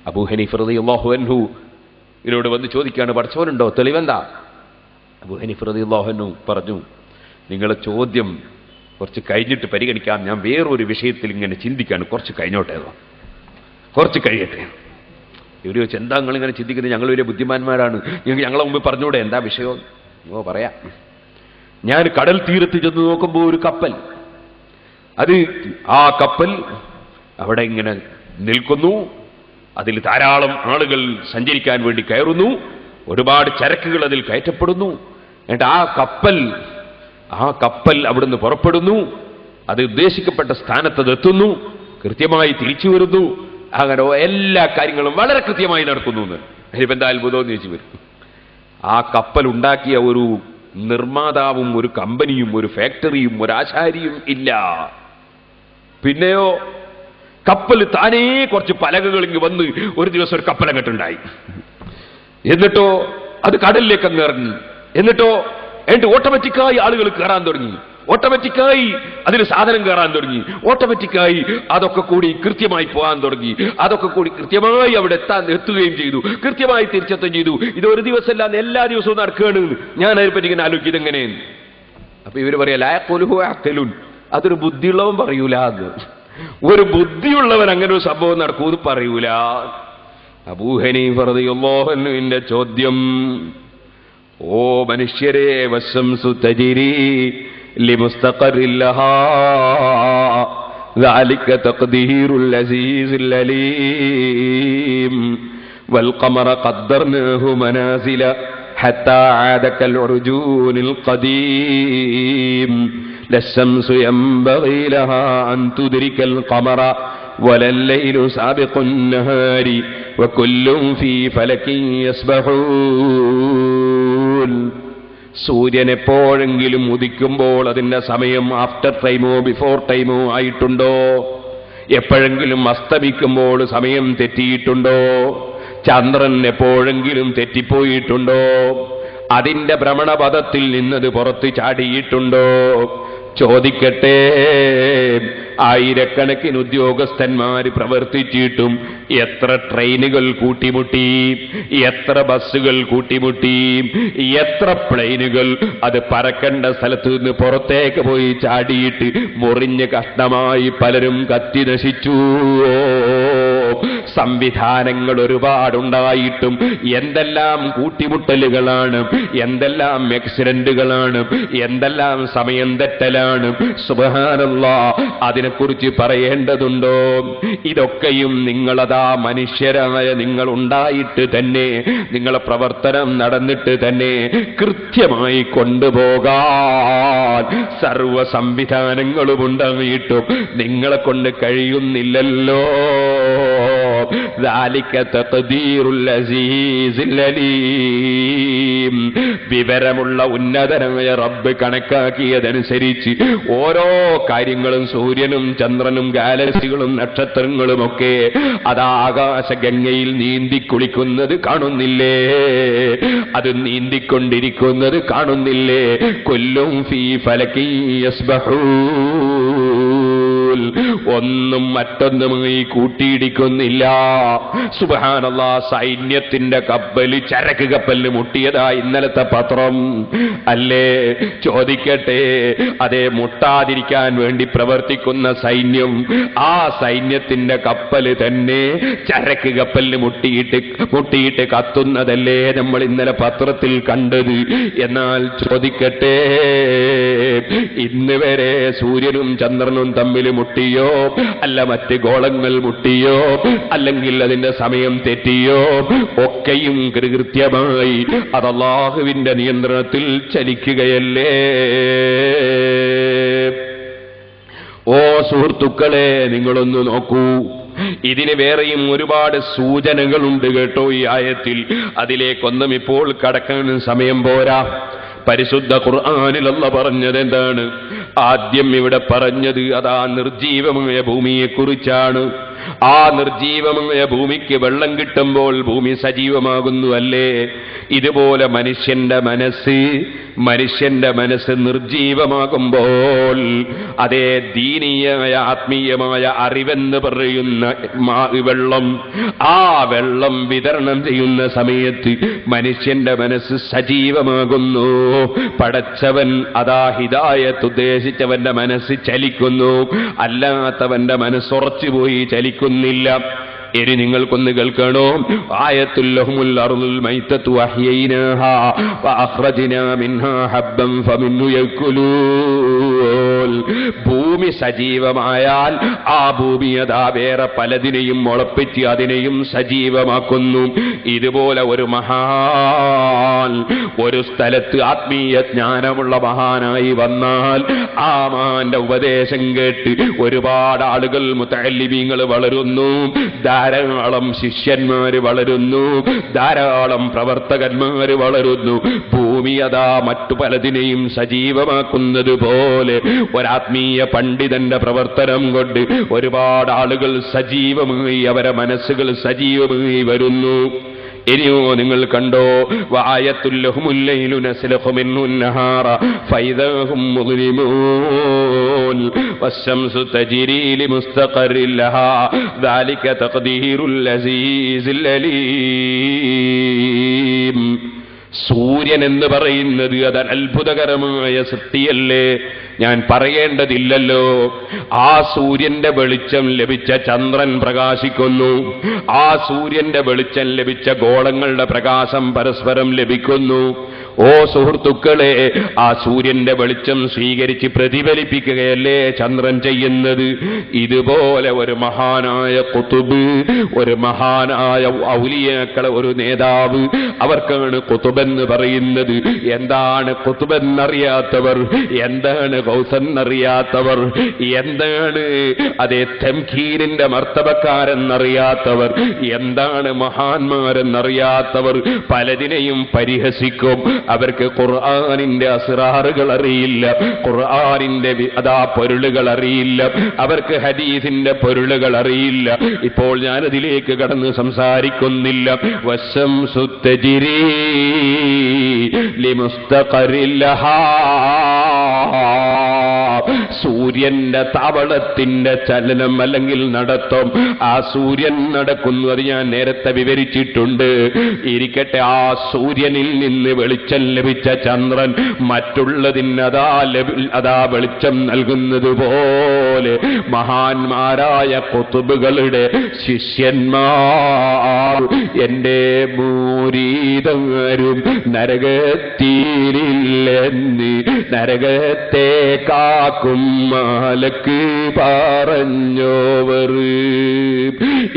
അബൂ ഹനീഫ റളിയല്ലാഹു അൻഹു ഇതിനോട് വന്ന് ചോദിക്കുകയാണ്, പഠിച്ചവനുണ്ടോ, തെളിവെന്താ? അബൂ ഹനീഫ റളിയല്ലാഹു അൻഹു പറഞ്ഞു, നിങ്ങളെ ചോദ്യം കുറച്ച് കഴിഞ്ഞിട്ട് പരിഗണിക്കാം, ഞാൻ വേറൊരു വിഷയത്തിൽ ഇങ്ങനെ ചിന്തിക്കാണ്, കുറച്ച് കഴിഞ്ഞോട്ടെ, കുറച്ച് കഴിയട്ടെ. ഇവർ ചോദിച്ചു, എന്താ നിങ്ങളിങ്ങനെ ചിന്തിക്കുന്നത്, ഞങ്ങൾ വലിയ ബുദ്ധിമാന്മാരാണ്, ഞങ്ങളെ മുമ്പ് പറഞ്ഞൂടെ, എന്താ വിഷയം? ഓ പറയാം. ഞാൻ കടൽ തീരത്ത് ചെന്ന് നോക്കുമ്പോൾ ഒരു കപ്പൽ, ആ കപ്പൽ അവിടെ ഇങ്ങനെ നിൽക്കുന്നു, അതിൽ ധാരാളം ആളുകൾ സഞ്ചരിക്കാൻ വേണ്ടി കയറുന്നു, ഒരുപാട് ചരക്കുകൾ അതിൽ കയറ്റപ്പെടുന്നു. എന്നിട്ട് ആ കപ്പൽ അവിടുന്ന് പുറപ്പെടുന്നു, അത് ഉദ്ദേശിക്കപ്പെട്ട സ്ഥാനത്ത് എത്തുന്നു, കൃത്യമായി തിരിച്ചു വരുന്നു. അങ്ങനെ എല്ലാ കാര്യങ്ങളും വളരെ കൃത്യമായി നടക്കുന്നു. അതിനിപ്പോൾ എന്താ അത്ഭുതമെന്ന് ചോദിച്ചു വരും. ആ കപ്പൽ ഉണ്ടാക്കിയ ഒരു നിർമ്മാതാവും ഒരു കമ്പനിയും ഒരു ഫാക്ടറിയും ഒരു ആശാരിയും ഇല്ല. പിന്നെയോ കപ്പൽ താനേ കുറച്ച് പലകകൾ ഇങ്ങ് വന്ന് ഒരു ദിവസം ഒരു കപ്പലങ്ങട്ടുണ്ടായി. എന്നിട്ടോ അത് കടലിലേക്ക് അങ്ങ് ഇറങ്ങി. എന്നിട്ട് ഓട്ടോമാറ്റിക്കായി ആളുകൾ കയറാൻ തുടങ്ങി, ഓട്ടോമാറ്റിക്കായി അതിന് സാധനം കയറാൻ തുടങ്ങി, ഓട്ടോമാറ്റിക്കായി അതൊക്കെ കൂടി കൃത്യമായി പോകാൻ തുടങ്ങി, അതൊക്കെ കൂടി കൃത്യമായി അവിടെ എത്തുകയും ചെയ്തു, കൃത്യമായി തിരിച്ചെത്തുകയും ചെയ്തു. ഇത് ഒരു ദിവസമല്ല, എല്ലാ ദിവസവും നടക്കുകയാണ്. ഞാൻ അതിനെപ്പറ്റി ഇങ്ങനെ ആലോചിക്കും, ഇതെങ്ങനെയാണ്. അപ്പൊ ഇവര് പറയാ ലായഖുലുഹു അഖ്ലുൻ, അതൊരു ബുദ്ധിയുള്ളവൻ പറയൂല എന്ന്. ഒരു ബുദ്ധിയുള്ളവൻ അങ്ങനെ ഒരു സംഭവം നടക്കൂന്ന് പറയൂല. അബൂ ഹനീഫ റളിയല്ലാഹു അൻഹുവിന്റെ ചോദ്യം, ഓ മനുഷ്യരെ, വശംസു തജ്രി ലിമുസ്തഖറിൻ ലഹാ ذلك تقدير العزيز العليم والقمر قدرناه منازل حتى عاد كالعرجون القديم لا الشمس ينبغي لها أن تدرك القمر ولا الليل سابق النهار وكل في فلك يسبحون. സൂര്യൻ എപ്പോഴെങ്കിലും ഉദിക്കുമ്പോൾ അതിൻ്റെ സമയം ആഫ്റ്റർ ടൈമോ ബിഫോർ ടൈമോ ആയിട്ടുണ്ടോ? എപ്പോഴെങ്കിലും അസ്തമിക്കുമ്പോൾ സമയം തെറ്റിയിട്ടുണ്ടോ? ചന്ദ്രൻ എപ്പോഴെങ്കിലും തെറ്റിപ്പോയിട്ടുണ്ടോ? അതിൻ്റെ ഭ്രമണപഥത്തിൽ നിന്നത് പുറത്ത് ചാടിയിട്ടുണ്ടോ? ചോദിക്കട്ടെ, ആയിരക്കണക്കിന് ഉദ്യോഗസ്ഥന്മാർ പ്രവർത്തിച്ചിട്ടും എത്ര ട്രെയിനുകൾ കൂട്ടിമുട്ടി, എത്ര ബസ്സുകൾ കൂട്ടിമുട്ടി, എത്ര പ്ലെയിനുകൾ അത് പറക്കേണ്ട സ്ഥലത്ത് നിന്ന് പുറത്തേക്ക് പോയി ചാടിയിട്ട് മുറിഞ്ഞ് കഷ്ണമായി പലരും കത്തി നശിച്ചു. സംവിധാനങ്ങൾ ഒരുപാടുണ്ടായിട്ടും എന്തെല്ലാം കൂട്ടിമുട്ടലുകളാണ്, എന്തെല്ലാം ആക്സിഡന്റുകളാണ്, എന്തെല്ലാം സമയം തെറ്റലാണ്. സുബ്ഹാനല്ലാഹ്, അതിനെക്കുറിച്ച് പറയേണ്ടതുണ്ടോ? ഇതൊക്കെയും നിങ്ങളതാ മനുഷ്യരായ നിങ്ങൾ ഉണ്ടായിട്ട് തന്നെ, നിങ്ങളെ പ്രവർത്തനം നടന്നിട്ട് തന്നെ കൃത്യമായി കൊണ്ടുപോകാൻ സർവ സംവിധാനങ്ങളും ഉണ്ടായിട്ടും നിങ്ങളെ കൊണ്ട് കഴിയുന്നില്ലല്ലോ. ذلك تقدير العزيز العليم. വിവരമുള്ള ഉന്നതനായ റബ്ബ് കണക്കാക്കിയതനുസരിച്ച് ഓരോ കാര്യങ്ങളും, സൂര്യനും ചന്ദ്രനും ഗാലക്സികളും നക്ഷത്രങ്ങളുമൊക്കെ അത് ആകാശഗംഗയിൽ നീന്തിക്കുളിക്കുന്നത് കാണുന്നില്ലേ? അത് നീന്തിക്കൊണ്ടിരിക്കുന്നത് കാണുന്നില്ലേ? കുല്ലും ഫീ ഫലകി യസ്ബഹൂൻ. ഒന്നും മറ്റൊന്നുമായി കൂട്ടിയിടിക്കുന്നില്ല. സുബ്ഹാനല്ലാഹ്, സൈന്യത്തിന്റെ കപ്പല് ചരക്ക് കപ്പലിന് മുട്ടിയതാ ഇന്നലത്തെ പത്രം അല്ലേ? ചോദിക്കട്ടെ, അതേ മുട്ടാതിരിക്കാൻ വേണ്ടി പ്രവർത്തിക്കുന്ന സൈന്യം, ആ സൈന്യത്തിന്റെ കപ്പല് തന്നെ ചരക്ക് കപ്പലിന് മുട്ടിയിട്ട് കത്തുന്നതല്ലേ നമ്മൾ ഇന്നലെ പത്രത്തിൽ കണ്ടത്? എന്നാൽ ചോദിക്കട്ടെ, ഇന്ന് വരെ സൂര്യനും ചന്ദ്രനും തമ്മിൽ മുട്ടിയോ, അല്ല മറ്റ് ഗോളങ്ങൾ മുട്ടിയോ, അല്ലെങ്കിൽ അതിന്റെ സമയം തെറ്റിയോ? ഒക്കെയും കൃത്യമായി അത് അല്ലാഹുവിന്റെ നിയന്ത്രണത്തിൽ ചലിക്കുകയല്ലേ? ഓ സുഹൃത്തുക്കളെ, നിങ്ങളൊന്ന് നോക്കൂ. ഇതിന് വേറെയും ഒരുപാട് സൂചനകളുണ്ട് കേട്ടോ ഈ ആയത്തിൽ. അതിലേക്കൊന്നും ഇപ്പോൾ കടക്കാൻ സമയം പോരാ. പരിശുദ്ധ ഖുർആനിൽ അല്ലാഹു പറഞ്ഞത് എന്താണ്? ആദ്യം ഇവിടെ പറഞ്ഞത് അതാ നിർജീവമായ ഭൂമിയെക്കുറിച്ചാണ്. ആ നിർജീവമായ ഭൂമിക്ക് വെള്ളം കിട്ടുമ്പോൾ ഭൂമി സജീവമാകുന്നു അല്ലേ? ഇതുപോലെ മനുഷ്യന്റെ മനസ്സ് നിർജീവമാകുമ്പോൾ അതേ ദീനീയമായ ആത്മീയമായ അറിവെന്ന് പറയുന്ന വെള്ളം, ആ വെള്ളം വിതരണം ചെയ്യുന്ന സമയത്ത് മനുഷ്യന്റെ മനസ്സ് സജീവമാകുന്നു. പടച്ചവൻ അതാ ഹിദായത്ത് ഉദ്ദേശിച്ചവന്റെ മനസ്സ് ചലിക്കുന്നു, അല്ലാത്തവന്റെ മനസ്സുറച്ചുപോയി ചലിക്കുന്നില്ല. ഇനി നിങ്ങൾക്കൊന്ന് കേൾക്കണോ? ആയത്തുൽ ലഹുമുൽ അർളുൽ മൈതതു അഹ്യൈനാഹാ വഅഖ്റജ്നാ മിൻഹാ ഹബ്ബൻ ഫമിൻഹു യഅ്കുലൂൻ. ഭൂമി സജീവമായാൽ ആ ഭൂമി അതാ വേറെ പലതിനെയും മുളപ്പിച്ച് അതിനെയും സജീവമാക്കുന്നു. ഇതുപോലെ ഒരു മഹാൻ ഒരു സ്ഥലത്ത് ആത്മീയ ജ്ഞാനമുള്ള മഹാനായി വന്നാൽ ആ മഹാന്റെ ഉപദേശം കേട്ട് ഒരുപാട് ആളുകൾ മുതഅല്ലിമീങ്ങൾ വളരുന്നു, ധാരാളം ശിഷ്യന്മാര് വളരുന്നു, ധാരാളം പ്രവർത്തകന്മാര് വളരുന്നു. ഭൂമി അതാ മറ്റു പലതിനെയും സജീവമാക്കുന്നത് പോലെ ഒരാത്മീയ പണ്ഡിതന്റെ പ്രവർത്തനം കൊണ്ട് ഒരുപാട് ആളുകൾ സജീവമായി, അവരെ മനസ്സുകൾ സജീവമായി വരുന്നു. ഇനിയോ നിങ്ങൾ കണ്ടോ? വആയത്തുൽ ലഹുമുൽ ലൈലു നസ്ലഖു മിൻഹു അൻ-നഹാറ ഫൈദാഹും മുഗ്ലിമൂൻ വശംസു തജ്രി ലിമുസ്തഖറിൻ ലഹാ ദാലിക തഖ്ദീറുൽ അസീസിൽ അലീം. സൂര്യൻ എന്ന് പറയുന്നത് അത് അത്ഭുതകരമായ സൃഷ്ടിയല്ലേ? ഞാൻ പറയേണ്ടതില്ലല്ലോ. ആ സൂര്യന്റെ വെളിച്ചം ലഭിച്ച ചന്ദ്രൻ പ്രകാശിക്കുന്നു, ആ സൂര്യന്റെ വെളിച്ചം ലഭിച്ച ഗോളങ്ങളുടെ പ്രകാശം പരസ്പരം ലഭിക്കുന്നു. ഓ സുഹൃത്തുക്കളെ, ആ സൂര്യന്റെ വെളിച്ചം സ്വീകരിച്ച് പ്രതിഫലിപ്പിക്കുകയല്ലേ ചന്ദ്രൻ ചെയ്യുന്നത്? ഇതുപോലെ ഒരു മഹാനായ ഖുതുബ്, ഒരു മഹാനായ ഔലിയാക്കളെ ഒരു നേതാവ്, അവർക്കാണ് ഖുതുബെന്ന് പറയുന്നത്. എന്താണ് ഖുതുബെന്നറിയാത്തവർ, എന്താണ് ഗൗസെന്നറിയാത്തവർ, എന്താണ് അതേ തംകീനിന്റെ മർത്തബക്കാരെന്നറിയാത്തവർ, എന്താണ് മഹാന്മാരെന്നറിയാത്തവർ പലതിനെയും പരിഹസിക്കും. അവർക്ക് ഖുർആനിന്റെ അസ്റാറുകൾ അറിയില്ല, ഖുർആനിന്റെ അതാ പൊരുളുകൾ അറിയില്ല, അവർക്ക് ഹദീസിന്റെ പൊരുളുകൾ അറിയില്ല. ഇപ്പോൾ ഞാനതിലേക്ക് കടന്ന് സംസാരിക്കുന്നില്ല. വശംസു തജ്രി ലിമുസ്തഖറിൻ ലഹാ. സൂര്യന്റെ താവളത്തിന്റെ ചലനം അല്ലെങ്കിൽ നടത്തം, ആ സൂര്യൻ നടക്കുന്നു, അത് ഞാൻ നേരത്തെ വിവരിച്ചിട്ടുണ്ട്. ഇരിക്കട്ടെ, ആ സൂര്യനിൽ നിന്ന് വെളിച്ചം ലഭിച്ച ചന്ദ്രൻ മറ്റുള്ളതിന് അതാ വെളിച്ചം നൽകുന്നത് പോലെ മഹാന്മാരായ ഖുതുബുകളുടെ ശിഷ്യന്മാർ എന്റെ മുരീദാരും നരകത്തിലില്ലെന്ന് നരകത്തെ കാക്കും മാലക്ക് പറഞ്ഞോവർ.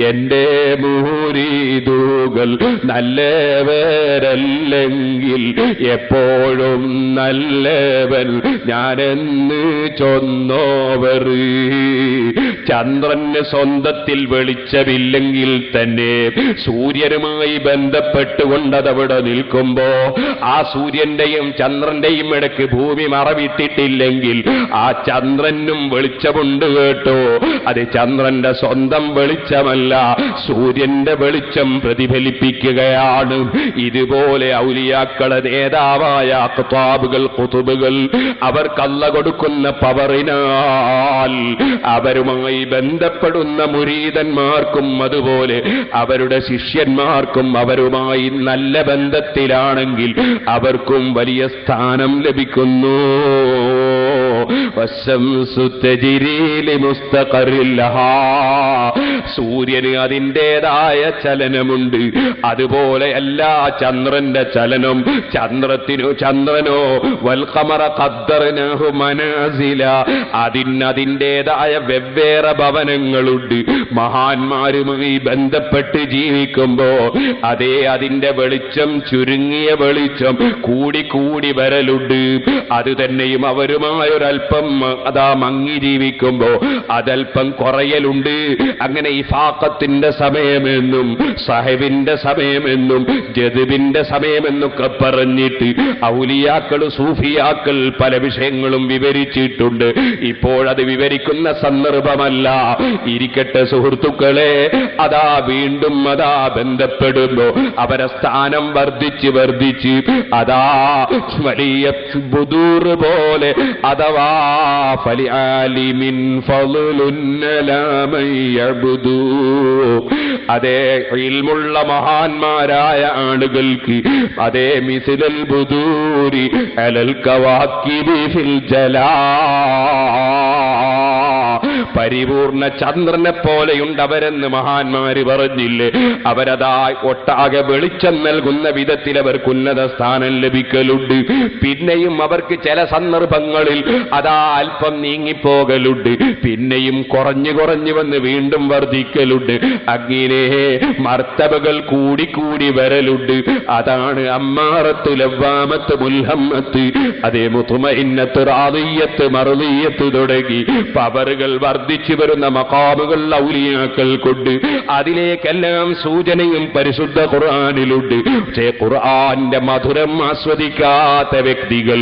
എന്റെ മുരീദുകൾ നല്ലവരല്ലെങ്കിൽ എപ്പോഴും നല്ലവൻ ഞാനെന്ന് ചൊന്നോവർ. ചന്ദ്രന് സ്വന്തത്തിൽ വെളിച്ചമില്ലെങ്കിൽ തന്നെ സൂര്യനുമായി ബന്ധപ്പെട്ടുകൊണ്ടതവിടെ നിൽക്കുമ്പോ ആ സൂര്യന്റെയും ചന്ദ്രന്റെയും ഇടയ്ക്ക് ഭൂമി മറവിട്ടിട്ടില്ലെങ്കിൽ ആ ചന്ദ്രനും വെളിച്ചമുണ്ട് കേട്ടോ. അത് ചന്ദ്രന്റെ സ്വന്തം വെളിച്ചമല്ല, സൂര്യന്റെ വെളിച്ചം പ്രതിഫലിപ്പിക്കുകയാണ്. ഇതുപോലെ ഔലിയാക്കളെ നേതാവായ അഖ്താബുകൾ, ഖുതുബുകൾ അവർക്ക് അല്ലാഹു കൊടുക്കുന്ന പവറിനാൽ അവരുമായി ബന്ധപ്പെടുന്ന മുരീദന്മാർക്കും അതുപോലെ അവരുടെ ശിഷ്യന്മാർക്കും അവരുമായി നല്ല ബന്ധത്തിലാണെങ്കിൽ അവർക്കും വലിയ സ്ഥാനം ലഭിക്കുന്നു. സൂര്യന് അതിൻ്റെതായ ചലനമുണ്ട്, അതുപോലെ എല്ലാ ചന്ദ്രന്റെ ചലനം. ചന്ദ്രനോ വൽഖമറ ഖദ്ദർനാഹു മനാസില, അതിൻ്റെതായ വെവ്വേറെ ഭവനങ്ങളുണ്ട്. മഹാന്മാരുമായി ബന്ധപ്പെട്ട് ജീവിക്കുമ്പോ അതേ അതിന്റെ വെളിച്ചം, ചുരുങ്ങിയ വെളിച്ചം കൂടി വരലുണ്ട്. അത് തന്നെയും അവരുമായൊരൽപ്പം മങ്ങി ജീവിക്കുമ്പോ അതൽപ്പം കുറയലുണ്ട്. അങ്ങനെ ഇഫാഖത്തിന്റെ സമയമെന്നും സഹബിന്റെ സമയമെന്നും ജദ്ബിന്റെ സമയമെന്നൊക്കെ പറഞ്ഞിട്ട് ഔലിയാക്കൾ, സൂഫിയാക്കൾ പല വിഷയങ്ങളും വിവരിച്ചിട്ടുണ്ട്. ഇപ്പോഴത് വിവരിക്കുന്ന സന്ദർഭമല്ല. ഇരിക്കട്ടെ സുഹൃത്തുക്കളെ, വീണ്ടും ബന്ധപ്പെടുമ്പോ അവരെ സ്ഥാനം വർദ്ധിച്ച് വലിയ ബുദൂർ പോലെ അഥവാ ഫലിആലിമിൻ ഫളുലുൻ ലാ മയബ്ദു, അതേ ഇൽമുള്ള മഹാന്മാരായ ആളുകൾക്ക് അതേ മിസ്ലൽ ബുദൂരി അലൽ കവാക്കിബി ഫിൽ ജലാ, പരിപൂർണ ചന്ദ്രനെ പോലെയുണ്ടവരെന്ന് മഹാന്മാര് പറഞ്ഞില്ലേ? അവരതാ ഒട്ടാകെ വെളിച്ചം നൽകുന്ന വിധത്തിൽ അവർക്ക് ഉന്നത സ്ഥാനം ലഭിക്കലുണ്ട്. പിന്നെയും അവർക്ക് ചില സന്ദർഭങ്ങളിൽ അല്പം നീങ്ങിപ്പോകലുണ്ട്. പിന്നെയും കുറഞ്ഞു വന്ന് വീണ്ടും വർദ്ധിക്കലുണ്ട്. അങ്ങനെ മർത്തബകൾ കൂടി വരലുണ്ട്. അതാണ് അമ്മാറത്ത്, ലവ്വാമത്ത്, മുൽഹമ്മത്ത്, അതേ മുത്മഇന്നത്ത്, റാദിയത്ത്, മർദിയത്ത് തുടങ്ങി പവറുകൾ വർദ്ധിച്ചു വരുന്ന മഖാമുകൾ ഔലിയാക്കൾ കൊണ്ട്. അതിലേക്കെല്ലാം സൂചനയും പരിശുദ്ധ ഖുർആനിലുണ്ട്. പക്ഷേ ഖുർആന്റെ മധുരം ആസ്വദിക്കാത്ത വ്യക്തികൾ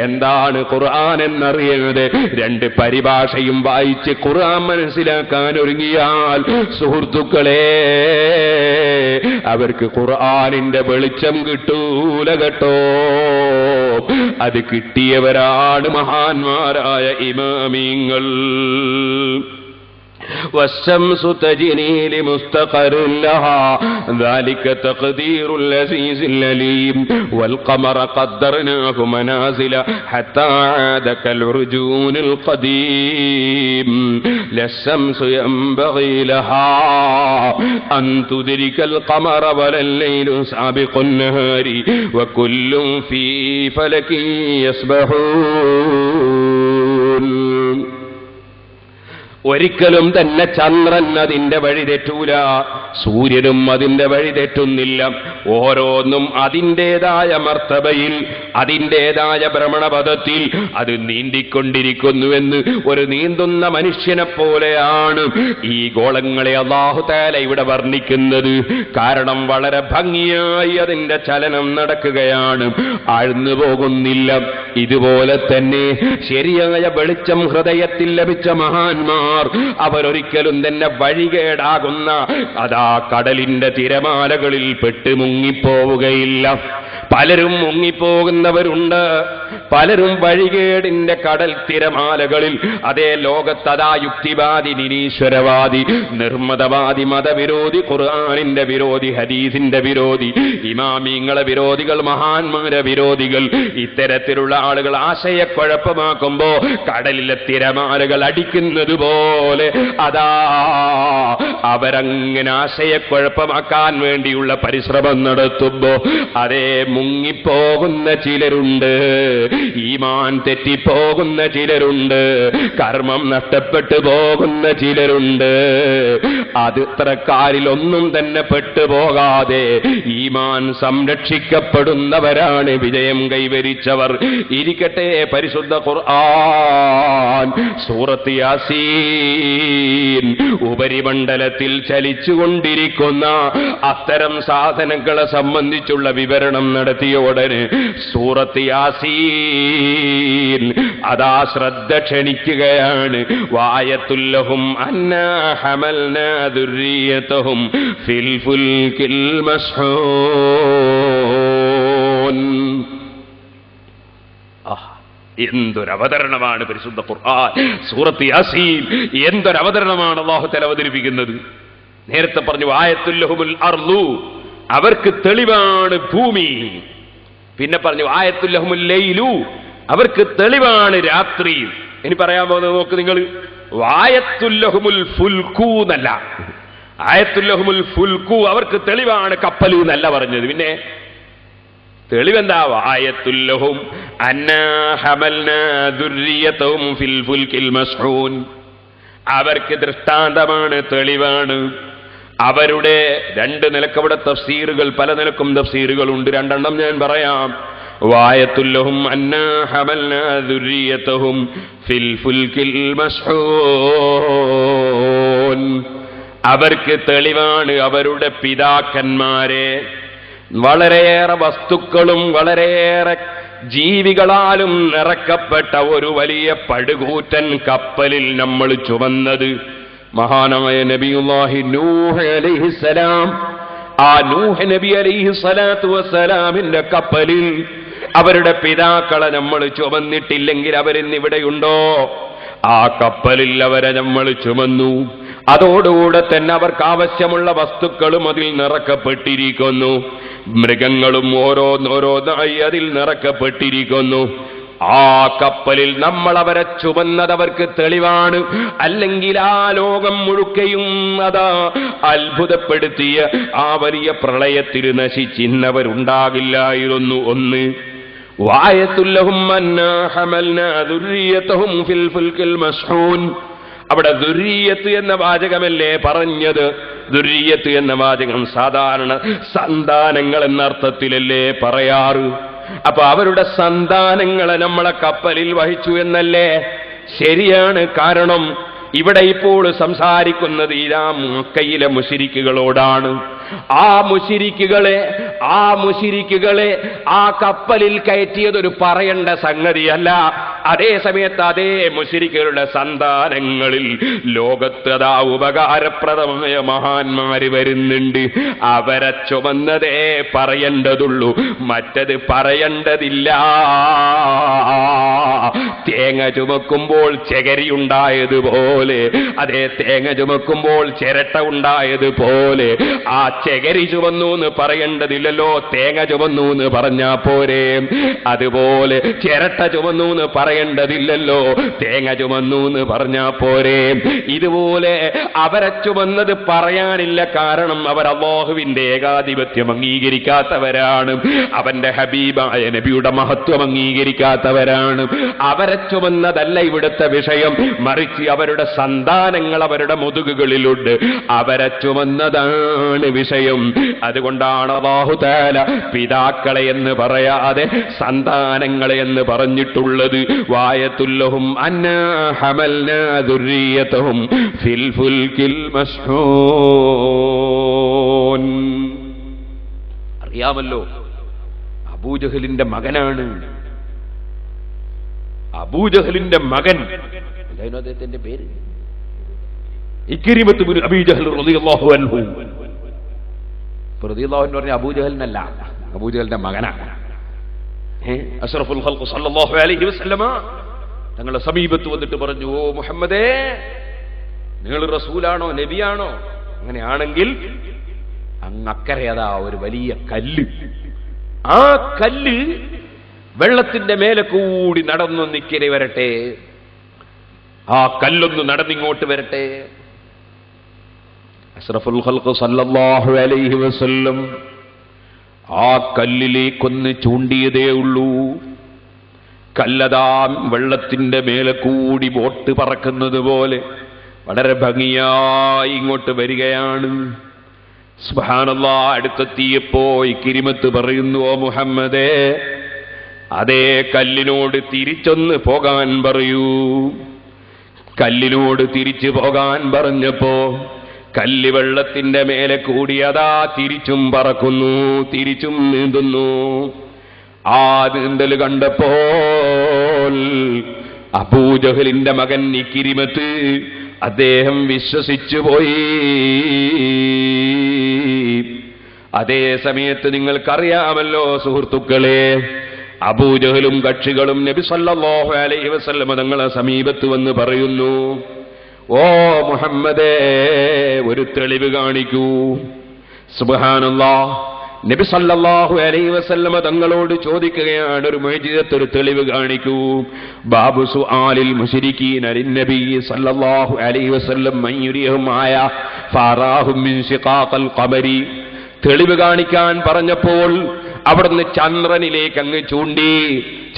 എന്താണ് ഖുർആൻ എന്നറിയാതെ രണ്ട് പരിഭാഷയും വായിച്ച് ഖുർആൻ മനസ്സിലാക്കാൻ ഒരുങ്ങിയാൽ സുഹൃത്തുക്കളെ, അവർക്ക് ഖുർആനിന്റെ വെളിച്ചം കിട്ടൂല കേട്ടോ. അത് കിട്ടിയവരാണ് മഹാന്മാരായ ഇമാമിങ്ങൾ. والشمس تجري لمستقر لها ذلك تقدير العزيز العليم والقمر قدرناه منازل حتى عاد كالعرجون القديم لا الشمس ينبغي لها أن تدرك القمر ولا الليل سابق النهار وكل في فلك يسبحون. ഒരിക്കലും തന്നെ ചന്ദ്രൻ അതിന്റെ വഴി തെറ്റൂല, സൂര്യനും അതിന്റെ വഴി തെറ്റുന്നില്ല. ഓരോന്നും അതിൻ്റെതായ മർത്തബയിൽ, അതിൻ്റെതായ ഭ്രമണപഥത്തിൽ അത് നീന്തിക്കൊണ്ടിരിക്കുന്നുവെന്ന് ഒരു നീന്തുന്ന മനുഷ്യനെ പോലെയാണ് ഈ ഗോളങ്ങളെ അല്ലാഹു തആല ഇവിടെ വർണ്ണിക്കുന്നത്. കാരണം വളരെ ഭംഗിയായി അതിന്റെ ചലനം നടക്കുകയാണ്, ആഴ്ന്നു പോകുന്നില്ല. ഇതുപോലെ തന്നെ ശരിയായ വെളിച്ചം ഹൃദയത്തിൽ ലഭിച്ച മഹാന്മാർ അവരൊരിക്കലും തന്നെ വഴികേടാകുന്ന കടലിന്റെ തിരമാലകളിൽ പെട്ട് മുങ്ങിപ്പോവുകയില്ല. പലരും മുങ്ങിപ്പോകുന്നവരുണ്ട്, പലരും വഴികേടിന്റെ കടൽ തിരമാലകളിൽ ലോകത്തതാ യുക്തിവാദി, നിരീശ്വരവാദി, നിർമ്മതവാദി, മതവിരോധി, ഖുർആനിന്റെ വിരോധി, ഹദീസിന്റെ വിരോധി, ഇമാമിങ്ങളെ വിരോധികൾ, മഹാന്മാരെ വിരോധികൾ, ഇത്തരത്തിലുള്ള ആളുകൾ ആശയക്കുഴപ്പമാക്കുമ്പോ കടലിലെ തിരമാലകൾ അടിക്കുന്നത് പോലെ അവരങ്ങനെ ആശയക്കുഴപ്പമാക്കാൻ വേണ്ടിയുള്ള പരിശ്രമം നടത്തുമ്പോ മുങ്ങിപ്പോകുന്ന ചിലരുണ്ട്, ഈമാൻ തെറ്റിപ്പോകുന്ന ചിലരുണ്ട്, കർമ്മം നഷ്ടപ്പെട്ടു പോകുന്ന ചിലരുണ്ട്. അത് ഇത്തരക്കാരിലൊന്നും തന്നെ പെട്ടുപോകാതെ ഈമാൻ സംരക്ഷിക്കപ്പെടുന്നവരാണ് വിജയം കൈവരിച്ചവർ. ഇരിക്കട്ടെ, പരിശുദ്ധ ഖുർആൻ സൂറത്ത് യാസീൻ ഉപരിമണ്ഡലത്തിൽ ചലിച്ചുകൊണ്ടിരിക്കുന്ന അത്തരം സാധനങ്ങളെ സംബന്ധിച്ചുള്ള വിവരണം നടത്തിയ ഉടനെ സൂറത്ത് യാസീൻ അതാ ശ്രദ്ധ ക്ഷണിക്കുകയാണ്. വആയത്തുല്ലഹും അന്നാ ഹമൽനാ ദുർരിയതഹും ഫിൽ ഫുൽകിൽ മസ്ഹൂൻ. എന്തൊരവതരണമാണ് പരിശുദ്ധ ഖുർആൻ, സൂറത്ത് യാസീൻ. എന്തൊരവതരണമാണ് അല്ലാഹു തആല അവതരിപ്പിക്കുന്നത്. നേരത്തെ പറഞ്ഞു ആയത്തുല്ലഹുൽ അർളു, അവർക്ക് തെളിവാണ് ഭൂമി. പിന്നെ പറഞ്ഞു ആയത്തുല്ലഹുൽ ലൈലു, അവർക്ക് തെളിവാണ് രാത്രി. ഇനി പറയാൻ പോകുന്നത് നോക്ക് നിങ്ങൾ, ആയത്തുല്ലഹുൽ ഫുൽഖു എന്നല്ല, ആയത്തുല്ലഹുൽ ഫുൽഖു അവർക്ക് തെളിവാണ് കപ്പൽ എന്നല്ല പറഞ്ഞത്. പിന്നെ തെളിവെന്താ? ആയത്തുല്ലഹും അന്നാ ഹമൽനാ ദുർരിയതഹും ഫിൽ ഫുൽകിൽ മസ്ഹൂൻ, അവർക്ക് ദൃഷ്ടാന്തമാണ്, തെളിവാണ്. അവരുടെ രണ്ട് നിലക്കവിടെ തഫ്സീറുകൾ, പല നിലക്കും തഫ്സീറുകളുണ്ട്. രണ്ടെണ്ണം ഞാൻ പറയാം. വായത്തുല്ലഹും അന്നാ ഹമൽനാ ദുർരിയതഹും ഫിൽ ഫുൽകിൽ മസ്ഹൂൻ, അവർക്ക് തെളിവാണ് അവരുടെ പിതാക്കന്മാരെ വളരെയേറെ വസ്തുക്കളും വളരെയേറെ ജീവികളാലും നിറക്കപ്പെട്ട ഒരു വലിയ പടുകൂറ്റൻ കപ്പലിൽ നമ്മൾ ചുമന്നത്. മഹാനായ നബിയുല്ലാഹി നൂഹ് അലൈഹിസ്സലാം, ആ നൂഹ് നബി അലൈഹിസ്സലാത്തു വസ്സലാമിന്റെ കപ്പലിൽ അവരുടെ പിതാക്കളെ നമ്മൾ ചുമന്നിട്ടില്ലെങ്കിൽ അവരിന്നിവിടെയുണ്ടോ? ആ കപ്പലിൽ അവരെ നമ്മൾ ചുമന്നു. അതോടുകൂടെ തന്നെ അവർക്ക് ആവശ്യമുള്ള വസ്തുക്കളും അതിൽ നിറക്കപ്പെട്ടിരിക്കുന്നു. മൃഗങ്ങളും ഓരോന്നോരോന്നായി അതിൽ നിറക്കപ്പെട്ടിരിക്കുന്നു. ആ കപ്പലിൽ നമ്മൾ അവരെ ചുമന്നത് അവർക്ക് തെളിവാണ്. അല്ലെങ്കിൽ ആ ലോകം മുഴുക്കയും അതാ അത്ഭുതപ്പെടുത്തിയ ആ വലിയ പ്രളയത്തിൽ നശിച്ചിന്നവരുണ്ടാകില്ലായിരുന്നു. ഒന്ന്, വആയത്തുല്ലഹും അന്നാ ഹമൽനാ ദുർരിയതഹും ഫിൽ ഫുൽകിൽ മസ്ഹൂൻ. അവിടെ ദുർരിയത്ത് എന്ന വാചകമല്ലേ പറഞ്ഞത്? ദുർരിയത്ത് എന്ന വാചകം സാധാരണ സന്താനങ്ങൾ എന്ന അർത്ഥത്തിലല്ലേ പറയാറ്. അപ്പൊ അവരുടെ സന്താനങ്ങളെ നമ്മളെ കപ്പലിൽ വഹിച്ചു എന്നല്ലേ? ശരിയാണ്. കാരണം ഇവിടെ ഇപ്പോൾ സംസാരിക്കുന്നത് ഇതാ മക്കയിലെ മുശ്രിക്കുകളോടാണ്. ആ മുശ്രിക്കുകളെ ആ കപ്പലിൽ കയറ്റിയതൊരു പറയേണ്ട സംഗതിയല്ല. അതേ സമയത്ത് അതേ മുശ്രിക്കുകളുടെ സന്താനങ്ങളിൽ ലോകത്ത് അതാ ഉപകാരപ്രദമായ മഹാന്മാര് വരുന്നുണ്ട്. അവരെ ചുമന്നതേ പറയേണ്ടതുള്ളൂ, മറ്റത് പറയേണ്ടതില്ല. തേങ്ങ ചുമക്കുമ്പോൾ ചകിരി ഉണ്ടായതുപോലെ, അതേ തേങ്ങ ചുമക്കുമ്പോൾ ചിരട്ട ഉണ്ടായതുപോലെ ആ ചകിരി ചുമന്നു എന്ന് പറയേണ്ടതില്ലല്ലോ, തേങ്ങ ചുമന്നു എന്ന് പറഞ്ഞാ പോരെ. അതുപോലെ ചിരട്ട ചുമന്നു എന്ന് പറയേണ്ടതില്ലല്ലോ, തേങ്ങ ചുമന്നു എന്ന് പറഞ്ഞാ പോരെ. ഇതുപോലെ അവരെ ചുമന്നത് പറയാനില്ല. കാരണം അവർ അല്ലാഹുവിന്റെ ഏകാധിപത്യം അംഗീകരിക്കാത്തവരാണ്, അവന്റെ ഹബീബായ നബിയുടെ മഹത്വം അംഗീകരിക്കാത്തവരാണ്. അവരെ ചുമന്നതല്ല ഇവിടുത്തെ വിഷയം, മറിച്ച് അവരുടെ സന്താനങ്ങൾ അവരുടെ മുതുകുകളിലുണ്ട്, അവരെ ചുമന്നതാണ് വിഷയം. അതുകൊണ്ടാണ് അല്ലാഹു തആല പിതാക്കളെ എന്ന് പറയാതെ സന്താനങ്ങളെ എന്ന് പറഞ്ഞിട്ടുള്ളത്. വആയത്തുല്ലഹും അന്നാ ഹമൽനാ ദുർരിയതഹും ഫിൽ ഫുൽകിൽ മസ്ഹൂൻ. അറിയാമല്ലോ, അബൂജഹലിന്റെ മകനാണ്. അബൂജഹലിന്റെ മകൻ, എന്തായിരുന്നു അദ്ദേഹത്തിന്റെ പേര്? ഇക്രിമത്ത് ബിൻ അബീ ജഹൽ റളിയല്ലാഹു അൻഹു. റളിയല്ലാഹു അൻഹു പറഞ്ഞ അബൂജഹലിനല്ല, അബൂജഹലിന്റെ മകനാണ്. അഷ്റഫുൽ ഖൽഖ് സല്ലല്ലാഹു അലൈഹി വസല്ലമ തങ്ങളുടെ സമീപത്ത് വന്നിട്ട് പറഞ്ഞു, ഓ മുഹമ്മദേ, നിങ്ങൾ റസൂലാണോ നബിയാണോ? അങ്ങനെയാണെങ്കിൽ അങ്ങക്കരെ അതാ ഒരു വലിയ കല്ല്, ആ കല്ല് വെള്ളത്തിന്റെ മേലെ കൂടി നടന്നൊന്നിക്കരെ വരട്ടെ, ആ കല്ലൊന്ന് നടന്നിങ്ങോട്ട് വരട്ടെ. അഷ്റഫുൽ ഖൽഖ് സല്ലല്ലാഹു അലൈഹി വസല്ലം ആ കല്ലിലേക്കൊന്ന് ചൂണ്ടിയതേ ഉള്ളൂ. കല്ലതാ വെള്ളത്തിന്റെ മേലെ കൂടി ബോട്ട് പറക്കുന്നത് പോലെ വളരെ ഭംഗിയായി ഇങ്ങോട്ട് വരികയാണ്. സുബ്ഹാനല്ലാഹ്. അടുത്തെത്തിയപ്പോ ഇക്രിമത്ത് പറയുന്നു, ഓ മുഹമ്മദേ, അതേ കല്ലിനോട് തിരിച്ചൊന്ന് പോകാൻ പറയൂ. കല്ലിനോട് തിരിച്ചു പോകാൻ പറഞ്ഞപ്പോ കല്ല് വെള്ളത്തിന്റെ മേലെ കൂടി അതാ തിരിച്ചും പറക്കുന്നു, തിരിച്ചും നീന്തുന്നു. ആ നീന്തൽ കണ്ടപ്പോൾ അബൂജഹലിന്റെ മകൻ ഇക്രിമത്ത് അദ്ദേഹം വിശ്വസിച്ചു പോയി. അതേ സമയത്ത് നിങ്ങൾക്കറിയാമല്ലോ സുഹൃത്തുക്കളെ, അബൂജഹലും കക്ഷികളും നബി സല്ലല്ലാഹു അലൈഹി വസല്ലം തങ്ങളെ സമീപത്ത് വന്ന് പറയുന്നു, ഓ മുഹമ്മദേ, ഒരു തെളിവ് കാണിക്കൂ. സുബ്ഹാനല്ലാഹ്. നബി സല്ലല്ലാഹു അലൈഹി വസല്ലം തങ്ങളോട് ചോദിക്കുകയാണ്, ഒരു മുഅ്ജിസത്ത്, ഒരു തെളിവ് കാണിക്കൂ. ബാബു സുആലിൽ മുശ്രിക്കീന ലിന്നബി സല്ലല്ലാഹു അലൈഹി വസല്ലം മൻ യുരിഹും ആയ ഫറാഹും മിൻ ശിഖാഖൽ ഖമരി. തെളിവ് കാണിക്കാൻ പറഞ്ഞപ്പോൾ അവിടുന്ന് ചന്ദ്രനിലേക്ക് അങ്ങ് ചൂണ്ടി.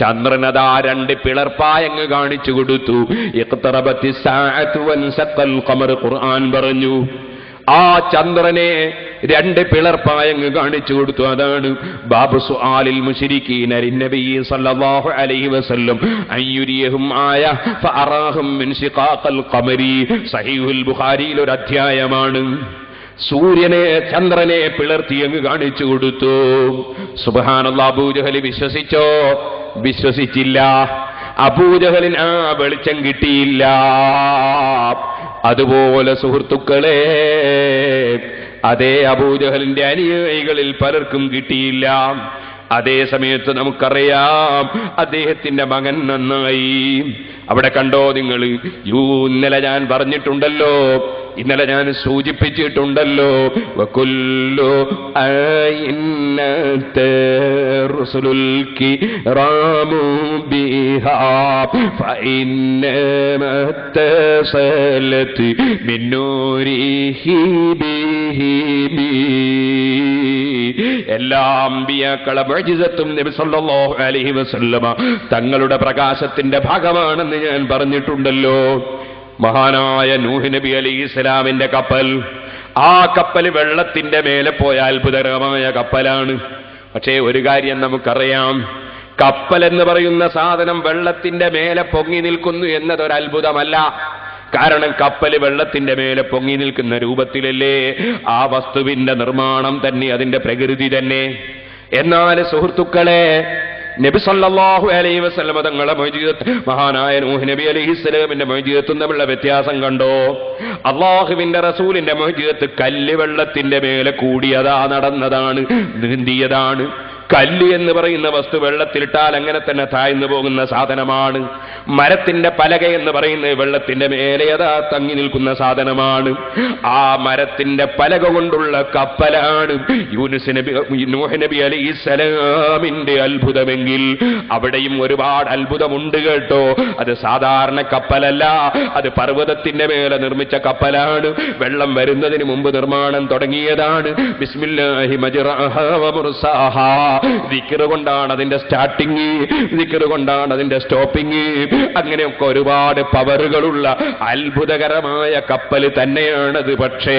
ചന്ദ്രൻ അതാ രണ്ട് പിളർപ്പായങ്ങ് കാണിച്ചു കൊടുത്തു. ഇഖ്തറബത്തിസ് സഅതു വൻസഖൽ ഖമർ, ഖുർആൻ പറഞ്ഞു. ആ ചന്ദ്രനെ രണ്ട് പിളർപ്പായങ്ങ് കാണിച്ചു കൊടുത്തു. അതാണ് ബാബു സുആലിൽ മുശ്രിക്കീന ലിന്നബി സല്ലല്ലാഹു അലൈഹി വസല്ലം അയ്യുരിയഹും ആയ ഫഅറാഹും മിൻ ശിഖാഖൽ ഖമരി. സഹീഹുൽ ബുഖാരിയിൽ ഒരു അധ്യായമാണ്. സൂര്യനെ ചന്ദ്രനെ പിളർത്തി അങ്ങ് കാണിച്ചു കൊടുത്തു. സുബ്ഹാനല്ലാഹ്. അബൂജഹൽ വിശ്വസിച്ചോ? വിശ്വസിച്ചില്ല. അബൂജഹലിന് ആ വെളിച്ചം കിട്ടിയില്ല. അതുപോലെ സുഹൃത്തുക്കളെ, അതേ അബൂജഹലിന്റെ അനുയായികളിൽ പലർക്കും കിട്ടിയില്ല. അതേ സമയത്ത് നമുക്കറിയാം അദ്ദേഹത്തിന്റെ മകൻ നന്നായി. അവിടെ കണ്ടോ നിങ്ങൾ, ഇന്നലെ ഞാൻ പറഞ്ഞിട്ടുണ്ടല്ലോ, ഇന്നലെ ഞാൻ സൂചിപ്പിച്ചിട്ടുണ്ടല്ലോ, വകുല്ലു അയിന്നത റുസുലുൽ കിറാമു ബിഹാ ഫഇന്നമത്തസലത് മിൻ നൂരിഹി ബിഹിമി. എല്ലാ അമ്പിയാക്കളെ മുഅ്ജിസത്തും നബി സല്ലല്ലാഹു അലൈഹി വസല്ലമ തങ്ങളുടെ പ്രകാശത്തിന്റെ ഭാഗമാണെന്ന് ഞാൻ പറഞ്ഞിട്ടുണ്ടല്ലോ. മഹാനായ നൂഹ് നബി അലൈഹിസ്സലാമിന്റെ കപ്പൽ, ആ കപ്പൽ വെള്ളത്തിന്റെ മേലെ പോയ അത്ഭുതകരമായ കപ്പലാണ്. പക്ഷേ ഒരു കാര്യം നമുക്കറിയാം, കപ്പൽ എന്ന് പറയുന്ന സാധനം വെള്ളത്തിന്റെ മേലെ പൊങ്ങി നിൽക്കുന്നു എന്നതൊരു അത്ഭുതമല്ല. കാരണം കപ്പൽ വെള്ളത്തിന്റെ മേലെ പൊങ്ങി നിൽക്കുന്ന രൂപത്തിലല്ലേ ആ വസ്തുവിന്റെ നിർമ്മാണം തന്നെ, അതിന്റെ പ്രകൃതി തന്നെ. എന്നാൽ സുഹൃത്തുക്കളെ, നബി സല്ലല്ലാഹു അലൈഹി വസല്ലം തങ്ങളുടെ മുഅ്ജിസത്ത്, മഹാനായ നൂഹ് നബി അലൈഹിസ്സലാമിന്റെ മുഅ്ജിസത്തും തമ്മിലുള്ള വ്യത്യാസം കണ്ടോ? അല്ലാഹുവിന്റെ റസൂലിന്റെ മുഅ്ജിസത്ത് കല്ല് വെള്ളത്തിന്റെ മേലെ കൂടിയതാ നടന്നതാണ്, നീന്തിയതാണ്. കല്ല് എന്ന് പറയുന്ന വസ്തു വെള്ളത്തിലിട്ടാൽ അങ്ങനെ തന്നെ താഴ്ന്നു പോകുന്ന സാധനമാണ്. മരത്തിന്റെ പലക എന്ന് പറയുന്നത് വെള്ളത്തിന്റെ മേലെ അതാ തങ്ങി നിൽക്കുന്ന സാധനമാണ്. ആ മരത്തിന്റെ പലക കൊണ്ടുള്ള കപ്പലാണ് നൂഹ് നബി അലൈഹിസ്സലാമിന്റെ അത്ഭുതമെങ്കിൽ അവിടെയും ഒരുപാട് അത്ഭുതമുണ്ട് കേട്ടോ. അത് സാധാരണ കപ്പലല്ല, അത് പർവ്വതത്തിന്റെ മേലെ നിർമ്മിച്ച കപ്പലാണ്. വെള്ളം വരുന്നതിന് മുമ്പ് നിർമ്മാണം തുടങ്ങിയതാണ്. ബിസ്മില്ലാഹി മജ്റഹാ വമുർസാഹാ. ദിക്ർ കൊണ്ടാണ് അതിന്റെ സ്റ്റാർട്ടിങ്, ദിക്ർ കൊണ്ടാണ് അതിന്റെ സ്റ്റോപ്പിങ്. അങ്ങനെയൊക്കെ ഒരുപാട് പവറുകളുള്ള അത്ഭുതകരമായ കപ്പൽ തന്നെയാണത്. പക്ഷേ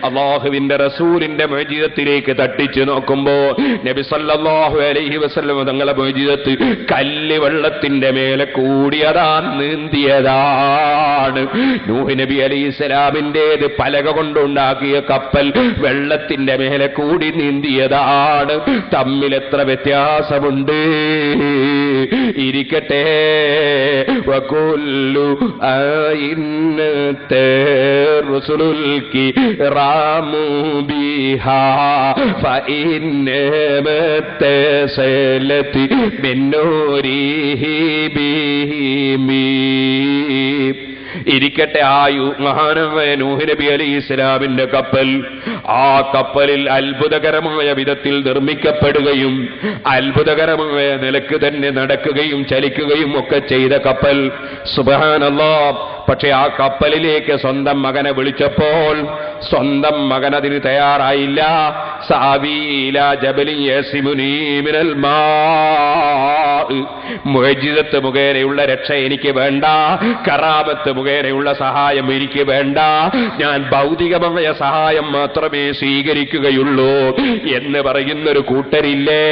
അല്ലാഹുവിന്റെ റസൂലിന്റെ മുഅ്ജിസത്തിലേക്ക് തട്ടിച്ചു നോക്കുമ്പോ നബി സല്ലല്ലാഹു അലൈഹി വസല്ലം തങ്ങളെ മുഅ്ജിസത്ത് കല്ല് വെള്ളത്തിന്റെ മേലെ കൂടിയതാ, നീന്തിയതാണ്. നൂഹ് നബി അലൈഹിസ്സലാമിന്റേത് പലക കൊണ്ടുണ്ടാക്കിയ കപ്പൽ വെള്ളത്തിന്റെ മേലെ കൂടി നീന്തിയതാണ്. തമ്മിൽ എത്ര വ്യത്യാസമുണ്ട്. ഇരിക്കട്ടെ, വകുല്ലു അയിന്നത റുസുലുൽ കിറാമു ബിഹാ ഫഇന്നമത്തസലത് മിൻ നൂരിഹി ബിഹിമി. ഇരിക്കട്ടെ, മഹാനായ നൂഹ് നബി അലൈഹിസ്സലാമിന്റെ കപ്പൽ, ആ കപ്പലിൽ അത്ഭുതകരമായ വിധത്തിൽ നിർമ്മിക്കപ്പെടുകയും അത്ഭുതകരമായ നിലക്ക് തന്നെ നടക്കുകയും ചലിക്കുകയും ഒക്കെ ചെയ്ത കപ്പൽ. സുബ്ഹാനല്ലാഹ്. പക്ഷെ ആ കപ്പലിലേക്ക് സ്വന്തം മകനെ വിളിച്ചപ്പോൾ സ്വന്തം മകൻ അതിന് തയ്യാറായില്ല. സാവീല ജബലിൻ യസിമുനി മിനൽ മാ. മുഅ്ജിസത്ത് മുഖേനയുള്ള രക്ഷ എനിക്ക് വേണ്ട, കറാമത്ത് മുഖേന മുഖേനയുള്ള സഹായം എനിക്ക് വേണ്ട, ഞാൻ ഭൗതികമായ സഹായം മാത്രമേ സ്വീകരിക്കുകയുള്ളൂ എന്ന് പറയുന്നൊരു കൂട്ടരില്ലേ?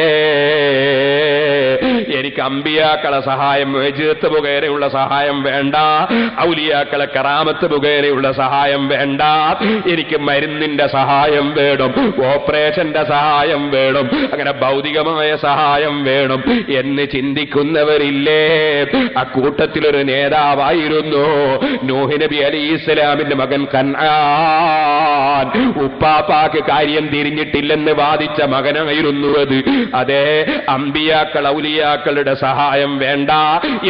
എനിക്ക് അമ്പിയാക്കളെ സഹായം, വജീത്ത് മുഖേനയുള്ള സഹായം വേണ്ട, ഔലിയാക്കളെ കറാമത്ത് മുഖേനയുള്ള സഹായം വേണ്ട, എനിക്ക് മരുന്നിന്റെ സഹായം വേണം, ഓപ്പറേഷന്റെ സഹായം വേണം, അങ്ങനെ ഭൗതികമായ സഹായം വേണം എന്ന് ചിന്തിക്കുന്നവരില്ലേ? അക്കൂട്ടത്തിലൊരു നേതാവായിരുന്നു നൂഹ് നബി അലൈഹിസ്സലാമിന്റെ മകൻ കൻആൻ. ഉപ്പാപ്പാക്ക് കാര്യം തിരിഞ്ഞിട്ടില്ലെന്ന് വാദിച്ച മകനായിരുന്നു അത്. അതേ, അമ്പിയാക്കൾ ഔലിയാക്കളുടെ സഹായം വേണ്ട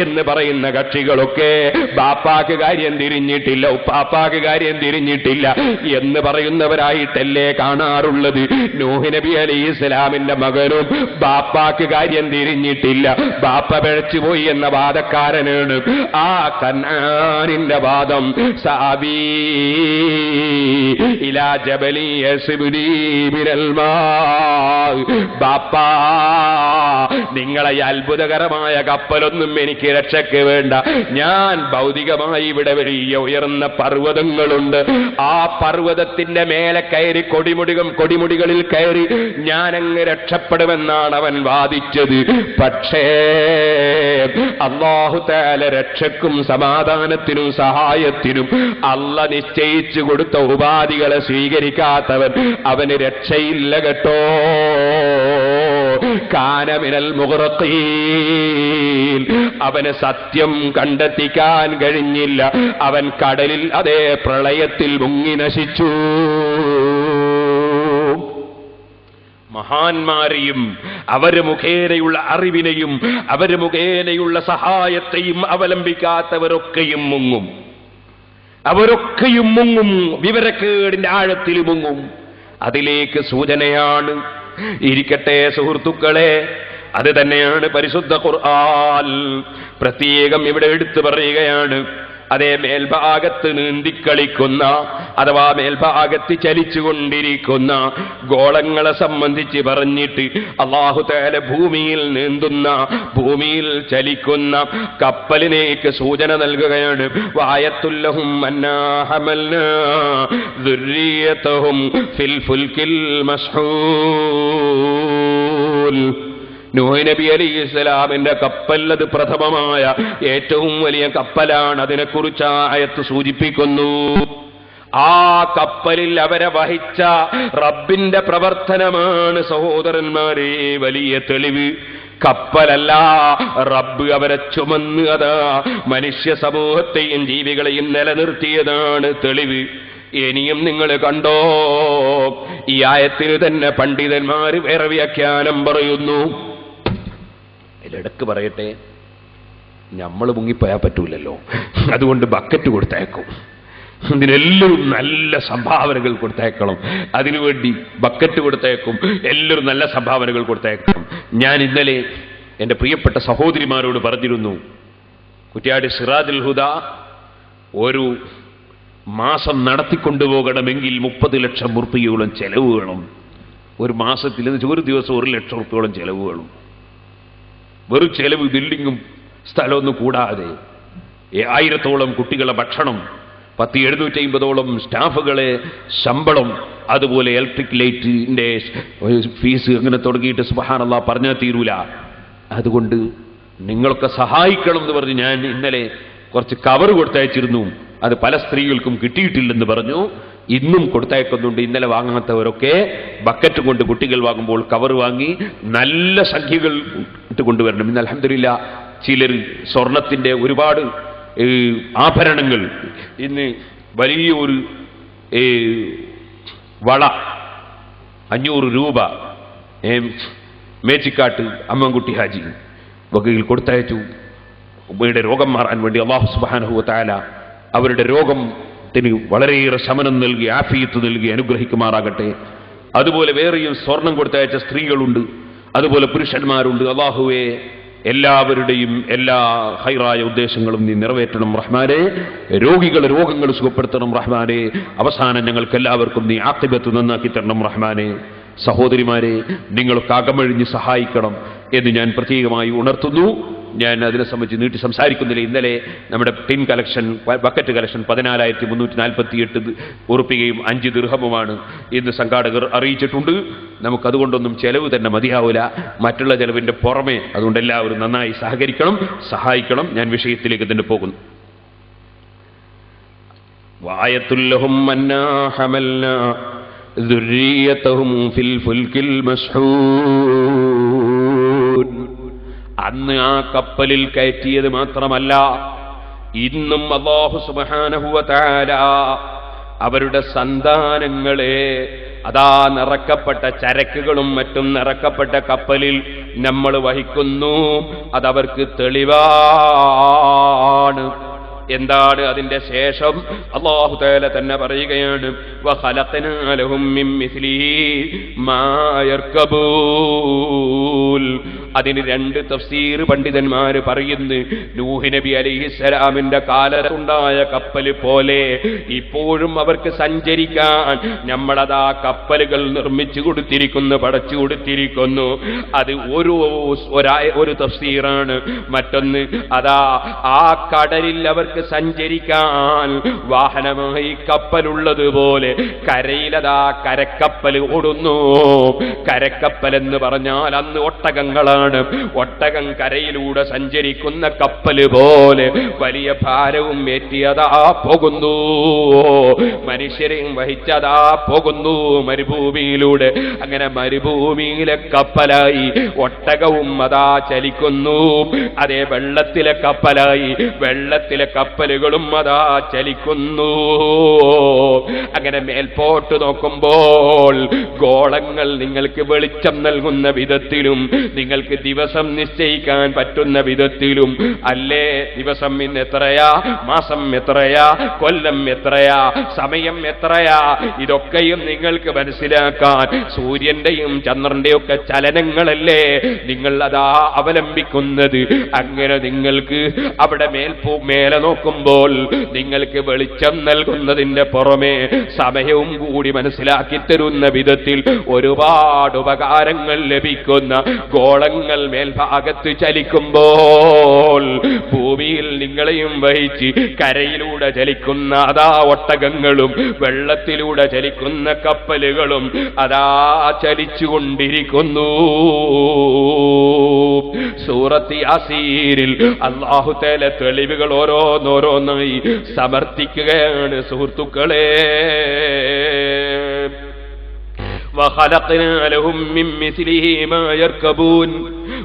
എന്ന് പറയുന്ന കക്ഷികളൊക്കെ ബാപ്പാക്ക് കാര്യം തിരിഞ്ഞിട്ടില്ല, ഉപ്പാപ്പാക്ക് കാര്യം തിരിഞ്ഞിട്ടില്ല എന്ന് പറയുന്നവരായിട്ടല്ലേ കാണാറുള്ളത്. നൂഹ് നബി അലൈഹിസ്സലാമിന്റെ മകനും ബാപ്പാക്ക് കാര്യം തിരിഞ്ഞിട്ടില്ല, ബാപ്പ പിഴച്ചുപോയി എന്ന വാദക്കാരനാണ്. ആ കൻആനിന്റെ വാദം സാബീ ഇലാ ജബലി യസ്ബുനി മിനൽ മാ, ബാപ്പാ നിങ്ങളെ അത്ഭുതകരമായ കപ്പലൊന്നും എനിക്ക് രക്ഷയ്ക്ക് വേണ്ട, ഞാൻ ഭൗതികമായി ഇവിടെ വലിയ ഉയർന്ന പർവ്വതങ്ങളുണ്ട്, ആ പർവ്വതത്തിന്റെ മേലെ കയറി കൊടിമുടികളിൽ കയറി ഞാനങ്ങ് രക്ഷപ്പെടുമെന്നാണ് അവൻ വാദിച്ചത്. പക്ഷേ അല്ലാഹു തആല രക്ഷക്കും സമാധാനത്തിനും സഹായത്തിനും അല്ല നിശ്ചയിച്ചു കൊടുത്ത ഉപാധികളെ സ്വീകരിക്കാത്തവൻ അവന് രക്ഷയില്ല കേട്ടോ. കാന മിനൽ മുഗ്റഖീൻ, അവന് സത്യം കണ്ടെത്തിക്കാൻ കഴിഞ്ഞില്ല, അവൻ കടലിൽ അതേ പ്രളയത്തിൽ മുങ്ങി നശിച്ചു. മഹാന്മാരെയും അവര് മുഖേനയുള്ള അറിവിനെയും അവര് മുഖേനയുള്ള സഹായത്തെയും അവലംബിക്കാത്തവരൊക്കെയും മുങ്ങും, അവരൊക്കെയും മുങ്ങും, വിവരക്കേടിന്റെ ആഴത്തിൽ മുങ്ങും. അതിലേക്ക് സൂചനയാണ്. ഇരിക്കട്ടെ സുഹൃത്തുക്കളെ, അത് തന്നെയാണ് പരിശുദ്ധ ഖുർആൻ പ്രത്യേകം ഇവിടെ എടുത്തു പറയുകയാണ്. അതേ മേൽഭാഗത്ത് നീന്തിക്കളിക്കുന്ന അഥവാ മേൽഭാഗത്ത് ചലിച്ചുകൊണ്ടിരിക്കുന്ന ഗോളങ്ങളെ സംബന്ധിച്ച് പറഞ്ഞിട്ട് അല്ലാഹു തആല ഭൂമിയിൽ നീന്തുന്ന, ഭൂമിയിൽ ചലിക്കുന്ന കപ്പലിനേക്ക് സൂചന നൽകുകയാണ്. വആയത്തുൽ ലഹും അന്നാ ഹമൽനാ ദുർരിയതഹും ഫിൽ ഫുൽകിൽ മസ്ഹൂൽ. നൂഹ് നബി അലൈഹിസ്സലാമിന്റെ കപ്പൽ അത് പ്രഥമമായ ഏറ്റവും വലിയ കപ്പലാണ്. അതിനെക്കുറിച്ച് ആയത്ത് സൂചിപ്പിക്കുന്നു. ആ കപ്പലിൽ അവരെ വഹിച്ച റബ്ബിന്റെ പ്രവർത്തനമാണ് സഹോദരന്മാരെ വലിയ തെളിവ്. കപ്പലല്ല, റബ്ബ് അവരെ ചുമന്ന് അതാ മനുഷ്യ സമൂഹത്തെയും ജീവികളെയും നിലനിർത്തിയതാണ് തെളിവ്. ഇനിയും നിങ്ങൾ കണ്ടോ, ഈ ആയത്തിന് തന്നെ പണ്ഡിതന്മാർ വേറെ വ്യാഖ്യാനം പറയുന്നു. ഇടക്ക് പറയട്ടെ, നമ്മൾ മുങ്ങിപ്പോയാൽ പറ്റൂലല്ലോ, അതുകൊണ്ട് ബക്കറ്റ് കൊടുത്തയക്കും. ഇതിനെല്ലാവരും നല്ല സംഭാവനകൾ കൊടുത്തയക്കണം, അതിനുവേണ്ടി ബക്കറ്റ് കൊടുത്തയക്കും, എല്ലാവരും നല്ല സംഭാവനകൾ കൊടുത്തയക്കണം. ഞാൻ ഇന്നലെ എൻ്റെ പ്രിയപ്പെട്ട സഹോദരിമാരോട് പറഞ്ഞിരുന്നു, കുറ്റ്യാടി സിറാജുൽ ഹുദ ഒരു മാസം നടത്തിക്കൊണ്ടുപോകണമെങ്കിൽ 30 ലക്ഷം ഉറുപ്പികയോളം ചെലവ് വേണം. ഒരു മാസത്തിൽ ഒരു ദിവസം 1 ലക്ഷം ഉറുപ്പികയോളം ചെലവ് വേണം. വെറും ചെലവ്, ബിൽഡിങ്ങും സ്ഥലമൊന്നും കൂടാതെ 1000-ഓളം കുട്ടികളെ ഭക്ഷണം, 750-ഓളം സ്റ്റാഫുകളെ ശമ്പളം, അതുപോലെ ഇലക്ട്രിക് ലൈറ്റിന്റെ ഫീസ്, അങ്ങനെ തുടങ്ങിയിട്ട് സുബ്ഹാനല്ലാഹ് പറഞ്ഞാൽ തീരൂല. അതുകൊണ്ട് നിങ്ങളൊക്കെ സഹായിക്കണം എന്ന് പറഞ്ഞ് ഞാൻ ഇന്നലെ കുറച്ച് കവർ കൊടുത്തയച്ചിരുന്നു. അത് പല സ്ത്രീകൾക്കും കിട്ടിയിട്ടില്ലെന്ന് പറഞ്ഞു. ഇന്നും കൊടുത്തയക്കുന്നുണ്ട്. ഇന്നലെ വാങ്ങാത്തവരൊക്കെ ബക്കറ്റ് കൊണ്ട് കുട്ടികൾ വാങ്ങുമ്പോൾ കവർ വാങ്ങി നല്ല സംഖ്യകൾ ഇട്ട് കൊണ്ടുവരണം. ഇന്ന് അൽഹംദുലില്ലാഹ് ചിലർ സ്വർണത്തിന്റെ ഒരുപാട് ആഭരണങ്ങൾ, ഇന്ന് വലിയൊരു വള 500 രൂപ മേച്ചിക്കാട്ട് അമ്മൻകുട്ടി ഹാജി വകയിൽ കൊടുത്തയച്ചു. ഉമ്മയുടെ രോഗം മാറാൻ വേണ്ടി അല്ലാഹു സുബ്ഹാനഹു വ തആല അവരുടെ രോഗത്തിന് വളരെയേറെ ശമനം നൽകി ആഫിയത്ത് നൽകി അനുഗ്രഹിക്കുമാറാകട്ടെ. അതുപോലെ വേറെയും സ്വർണം കൊടുത്തയച്ച സ്ത്രീകളുണ്ട്, അതുപോലെ പുരുഷന്മാരുണ്ട്. അല്ലാഹുവേ, എല്ലാവരുടെയും എല്ലാ ഹൈറായ ഉദ്ദേശങ്ങളും നീ നിറവേറ്റണം റഹ്മാനെ. രോഗികളെ രോഗങ്ങൾ സുഖപ്പെടുത്തണം റഹ്മാനെ. അവസാനം ഞങ്ങൾക്ക് എല്ലാവർക്കും നീ ആഖിബത്ത് നന്നാക്കി തരണം റഹ്മാനെ. സഹോദരിമാരെ, നിങ്ങളൊക്കെ അകമഴിഞ്ഞ് സഹായിക്കണം എന്ന് ഞാൻ പ്രത്യേകമായി ഉണർത്തുന്നു. ഞാൻ അതിനെ സംബന്ധിച്ച് നീട്ടി സംസാരിക്കുന്നില്ല. ഇന്നലെ നമ്മുടെ ടിൻ കളക്ഷൻ, ബക്കറ്റ് കളക്ഷൻ 14,348 ഉറുപ്പികയും 5 ദിർഹമുമാണ് ഇന്ന് സംഘാടകർ അറിയിച്ചിട്ടുണ്ട്. നമുക്കതുകൊണ്ടൊന്നും ചെലവ് തന്നെ മതിയാവില്ല, മറ്റുള്ള ചെലവിൻ്റെ പുറമെ. അതുകൊണ്ട് എല്ലാവരും നന്നായി സഹകരിക്കണം, സഹായിക്കണം. ഞാൻ വിഷയത്തിലേക്ക് തന്നെ പോകുന്നു. വആയത്തുല്ലഹും അന്നാ ഹമൽനാ ദുർരിയതഹും ഫിൽ ഫുൽകിൽ മസ്ഹൂൻ. അന്ന് ആ കപ്പലിൽ കയറ്റിയത് മാത്രമല്ല, ഇന്നും അല്ലാഹു സുബ്ഹാനഹു വ തആല അവരുടെ സന്താനങ്ങളെ അതാ നിറക്കപ്പെട്ട ചരക്കുകളും മറ്റും നിറക്കപ്പെട്ട കപ്പലിൽ നമ്മൾ വഹിക്കുന്നു. അതവർക്ക് തെളിവാണ്. എന്താണ് അതിന്റെ ശേഷം? അല്ലാഹു തആല തന്നെ പറയുകയാണ്, വഖലഖനാ ലഹും മിൻ മിസ്ലിഹി മാ യർകബൂൻ. അതിന് 2 തഫ്സീർ പണ്ഡിതന്മാർ പറയുന്നു. നൂഹ് നബി അലൈഹിസ്സലാമിന്റെ കാലത്തുണ്ടായ കപ്പൽ പോലെ ഇപ്പോഴും അവർക്ക് സഞ്ചരിക്കാൻ നമ്മളതാ കപ്പലുകൾ നിർമ്മിച്ചു കൊടുത്തിരിക്കുന്നു, പടച്ചു കൊടുത്തിരിക്കുന്നു. അത് ഒരു തഫ്സീറാണ്. മറ്റൊന്ന്, അതാ ആ കടലിൽ അവർക്ക് സഞ്ചരിക്കാൻ വാഹനമായി കപ്പലുള്ളതുപോലെ കരയിലതാ കരക്കപ്പൽ ഓടുന്നു. കരക്കപ്പൽ എന്ന് പറഞ്ഞാൽ അന്ന് ഒട്ടകങ്ങളാണ്. ഒട്ടകം കരയിലൂടെ സഞ്ചരിക്കുന്ന കപ്പല് പോലെ വലിയ ഭാരവും ഏറ്റിയതാ പോകുന്നു. മനുഷ്യരെയും വഹിച്ചതാ പോകുന്നു മരുഭൂമിയിലൂടെ. അങ്ങനെ മരുഭൂമിയിലെ കപ്പലായി ഒട്ടകവും അതാ ചലിക്കുന്നു. അതേ വെള്ളത്തിലെ കപ്പലായി വെള്ളത്തിലെ കപ്പലുകളും അതാ ചലിക്കുന്നു. അങ്ങനെ മേൽപോട്ട് നോക്കുമ്പോൾ ഗോളങ്ങൾ നിങ്ങൾക്ക് വെളിച്ചം നൽകുന്ന വിധത്തിലും നിങ്ങൾക്ക് ദിവസം നിശ്ചയിക്കാൻ പറ്റുന്ന വിധത്തിലും അല്ലേ. ദിവസം ഇന്ന് എത്രയാ, മാസം എത്രയാ, കൊല്ലം എത്രയാ, സമയം എത്രയാ, ഇതൊക്കെയും നിങ്ങൾക്ക് മനസ്സിലാക്കാൻ സൂര്യന്റെയും ചന്ദ്രന്റെയും ഒക്കെ ചലനങ്ങളല്ലേ നിങ്ങൾ അതാ അവലംബിക്കുന്നത്. അങ്ങനെ നിങ്ങൾക്ക് അവിടെ മേലെ നോക്കുമ്പോൾ നിങ്ങൾക്ക് വെളിച്ചം നൽകുന്നതിന്റെ പുറമെ സമയവും കൂടി മനസ്സിലാക്കി തരുന്ന വിധത്തിൽ ഒരുപാട് ഉപകാരങ്ങൾ ലഭിക്കുന്ന ഗോളങ്ങൾ മേൽഭാഗത്ത് ചലിക്കുമ്പോൾ ഭൂമിയിൽ നിങ്ങളെയും വഹിച്ച് കരയിലൂടെ ചലിക്കുന്ന അതാ ഒട്ടകങ്ങളും വെള്ളത്തിലൂടെ ചലിക്കുന്ന കപ്പലുകളും അതാ ചലിച്ചുകൊണ്ടിരിക്കുന്നു. സൂറത്ത് യാസീനിൽ അല്ലാഹു തആല തെളിവുകൾ ഓരോന്നോരോന്നായി സമർത്ഥിക്കുകയാണ് സുഹൃത്തുക്കളെ. وخلقنا لهم من مثله ما يركبون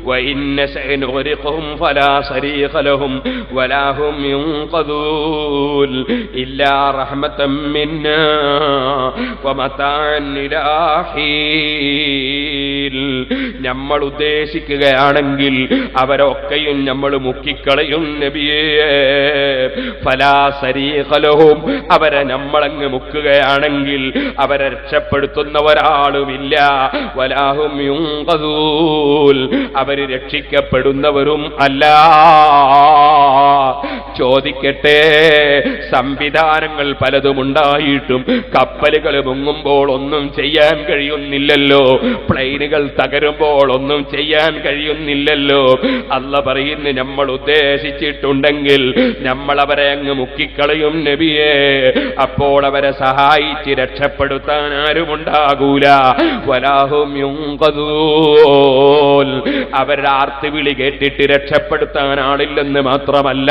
وإن نشأ نغرقهم فلا صريخ لهم ولا هم ينقذون إلا رحمة منا ومتاعا إلى حين. നമ്മൾ ഉദ്ദേശിക്കുകയാണെങ്കിൽ അവരൊക്കെയും നമ്മൾ മുക്കിക്കളയും നബിയേ. ഫലാ സരീഖ ലഹും, അവരെ നമ്മളങ്ങ് മുക്കുകയാണെങ്കിൽ അവരെ രക്ഷപ്പെടുത്തുന്നവരാളുമില്ല. വലാഹും യുൻഖദൂൻ, അവര് രക്ഷിക്കപ്പെടുന്നവരും അല്ല. ചോദിക്കട്ടെ, സംവിധാനങ്ങൾ പലതുമുണ്ടായിട്ടും കപ്പലുകൾ മുങ്ങുമ്പോൾ ഒന്നും ചെയ്യാൻ കഴിയുന്നില്ലല്ലോ, പ്ലെയിനുകൾ തകരുമ്പോൾ ഒന്നും ചെയ്യാൻ കഴിയുന്നില്ലല്ലോ. അല്ലാഹ് പറയുന്നു, നമ്മൾ ഉദ്ദേശിച്ചിട്ടുണ്ടെങ്കിൽ നമ്മൾ അവരെ അങ്ങ് മുക്കിക്കളയും നബിയേ. അപ്പോൾ അവരെ സഹായിച്ച് രക്ഷപ്പെടുത്താൻ ആരുമുണ്ടാകൂല. വലാഹും യുൻഖദൂൻ, അവരുടെ ആർത്തിവിളി കേട്ടിട്ട് രക്ഷപ്പെടുത്താൻ ആളില്ലെന്ന് മാത്രമല്ല,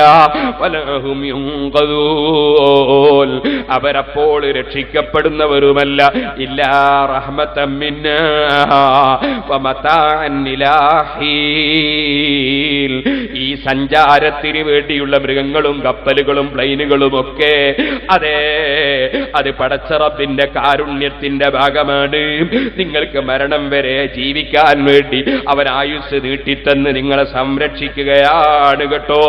വലാഹും യുൻഖദൂൻ, അവരപ്പോൾ രക്ഷിക്കപ്പെടുന്നവരുമല്ല. ഇല്ലാ റഹ്മത്തൻ മിന്നാ വമതാഅൻ ഇലാ ഹീൻ. ഈ സഞ്ചാരത്തിന് വേണ്ടിയുള്ള മൃഗങ്ങളും കപ്പലുകളും പ്ലെയിനുകളും ഒക്കെ അത് പടച്ച റബ്ബിന്റെ കാരുണ്യത്തിന്റെ ഭാഗമാണ്. നിങ്ങൾക്ക് മരണം വരെ ജീവിക്കാൻ വേണ്ടി അവൻ ആയുസ് നീട്ടിത്തന്ന് നിങ്ങളെ സംരക്ഷിക്കുകയാണ് കേട്ടോ.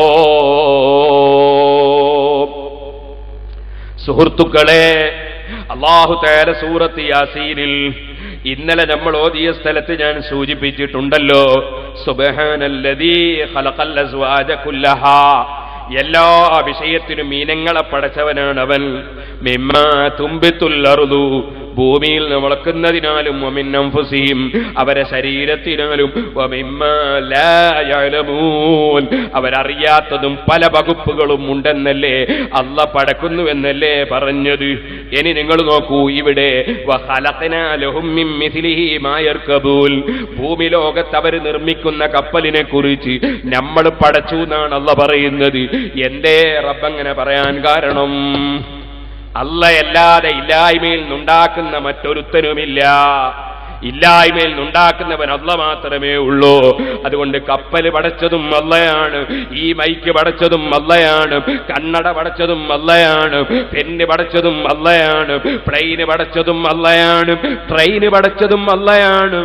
സുഹൃത്തുക്കളെ, അല്ലാഹു തആല സൂറത്ത് യാസീനിൽ ഇന്നലെ നമ്മൾ ഓതിയ സ്ഥലത്ത് ഞാൻ സൂചിപ്പിച്ചിട്ടുണ്ടല്ലോ, സുബ്ഹാനല്ലദീ ഖലഖൽ അസ്വാജ കുല്ലഹാ, എല്ലാ വിഷയത്തിനും ഇനങ്ങളെ പടച്ചവനാണ് അവൻ. മിമ്മാ തുംബിത്തുൽ അർദു, ഭൂമിയിൽ നിന്ന് മുളക്കുന്നതിനാലും വമിൻ അൻഫുസിഹിം അവരെ ശരീരത്തിനാലും വമിമ്മാ ലാ യഅലമൂൻ അവരറിയാത്തതും പല വകുപ്പുകളും ഉണ്ടെന്നല്ലേ അല്ലാഹ് പടക്കുന്നുവെന്നല്ലേ പറഞ്ഞത്. ഇനി നിങ്ങൾ നോക്കൂ, ഇവിടെ വഖലഖനാ ലഹും മിൻ മിസ്ലിഹി മാ യർകബൂൻ ഭൂമി ലോകത്ത് അവർ നിർമ്മിക്കുന്ന കപ്പലിനെ കുറിച്ച് നമ്മൾ പടച്ചു എന്നാണ് അല്ലാഹ് പറയുന്നത്. എന്തേ റബ്ബങ്ങനെ പറയാൻ കാരണം? അല്ലാഹയല്ലാതെ ഇല്ലായ്മയിൽ നിന്നുണ്ടാക്കുന്ന മറ്റൊരുത്തനുമില്ല. ഇല്ലായ്മയിൽ നിന്നുണ്ടാക്കുന്നവൻ അല്ലാഹ് മാത്രമേ ഉള്ളൂ. അതുകൊണ്ട് കപ്പൽ പടച്ചതും അല്ലാഹയാണ്, ഈ മൈക്ക് പടച്ചതും അല്ലാഹയാണ്, കണ്ണട പടച്ചതും അല്ലാഹയാണ്, പെണ്ണ് പടച്ചതും അല്ലാഹയാണ്, പ്ലെയിന് പടച്ചതും അല്ലാഹയാണ്, ട്രെയിന് പടച്ചതും അല്ലാഹയാണ്.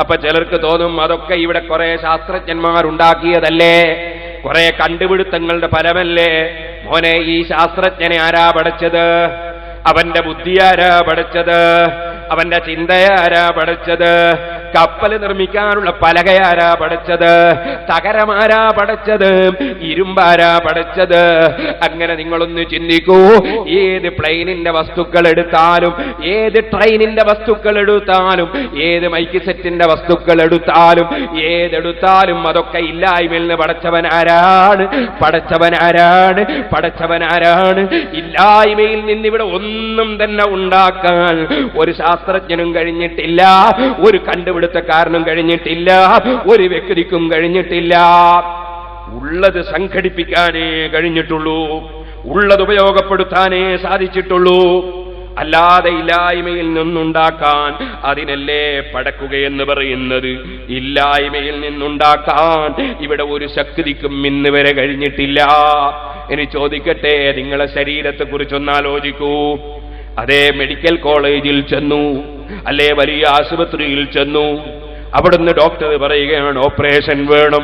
അപ്പൊ ചിലർക്ക് തോന്നും അതൊക്കെ ഇവിടെ കുറെ ശാസ്ത്രജ്ഞന്മാരുണ്ടാക്കിയതല്ലേ, കുറെ കണ്ടുപിടുത്തങ്ങളുടെ ഫലമല്ലേ. മോനെ, ഈ ശാസ്ത്രജ്ഞനെ ആരാ പഠിച്ചത്? അവന്റെ ബുദ്ധി ആരാ പഠിച്ചത്? അവന്റെ ചിന്തയാരാ പഠിച്ചത്? കപ്പൽ നിർമ്മിക്കാനുള്ള പലകയാരാ പഠിച്ചത്? തകരമാരാ പഠിച്ചത്? ഇരുമ്പാരാ പഠിച്ചത്? അങ്ങനെ നിങ്ങളൊന്ന് ചിന്തിക്കൂ. ഏത് പ്ലെയിനിന്റെ വസ്തുക്കൾ എടുത്താലും, ഏത് ട്രെയിനിന്റെ വസ്തുക്കൾ എടുത്താലും, ഏത് മൈക്ക് സെറ്റിന്റെ വസ്തുക്കൾ എടുത്താലും, ഏതെടുത്താലും അതൊക്കെ ഇല്ലായ്മയിൽ നിന്ന് പടച്ചവനാരാണ്? പടച്ചവനാരാണ്? പടച്ചവനാരാണ്? ഇല്ലായ്മയിൽ നിന്നിവിടെ ഒന്നും തന്നെ ഉണ്ടാക്കാൻ ഒരു ശാസ്ത്രജ്ഞനും കഴിഞ്ഞിട്ടില്ല, ഒരു കണ്ടുപിടുത്തക്കാരനും കഴിഞ്ഞിട്ടില്ല, ഒരു വ്യക്തിക്കും കഴിഞ്ഞിട്ടില്ല. ഉള്ളത് സംഘടിപ്പിക്കാനേ കഴിഞ്ഞിട്ടുള്ളൂ, ഉള്ളത് ഉപയോഗപ്പെടുത്താനേ സാധിച്ചിട്ടുള്ളൂ. അല്ലാതെ ഇല്ലായ്മയിൽ നിന്നുണ്ടാക്കാൻ, അതിനല്ലേ പടക്കുകയെന്ന് പറയുന്നത്. ഇല്ലായ്മയിൽ നിന്നുണ്ടാക്കാൻ ഇവിടെ ഒരു ശക്തിക്കും ഇന്ന് വരെ കഴിഞ്ഞിട്ടില്ല. ഇനി ചോദിക്കട്ടെ, നിങ്ങളെ ശരീരത്തെക്കുറിച്ചൊന്നാലോചിക്കൂ. അതേ മെഡിക്കൽ കോളേജിൽ ചെന്നു, അല്ലേ വലിയ ആശുപത്രിയിൽ ചെന്നു, അവിടുന്ന് ഡോക്ടർ പറയുകയാണ് ഓപ്പറേഷൻ വേണം,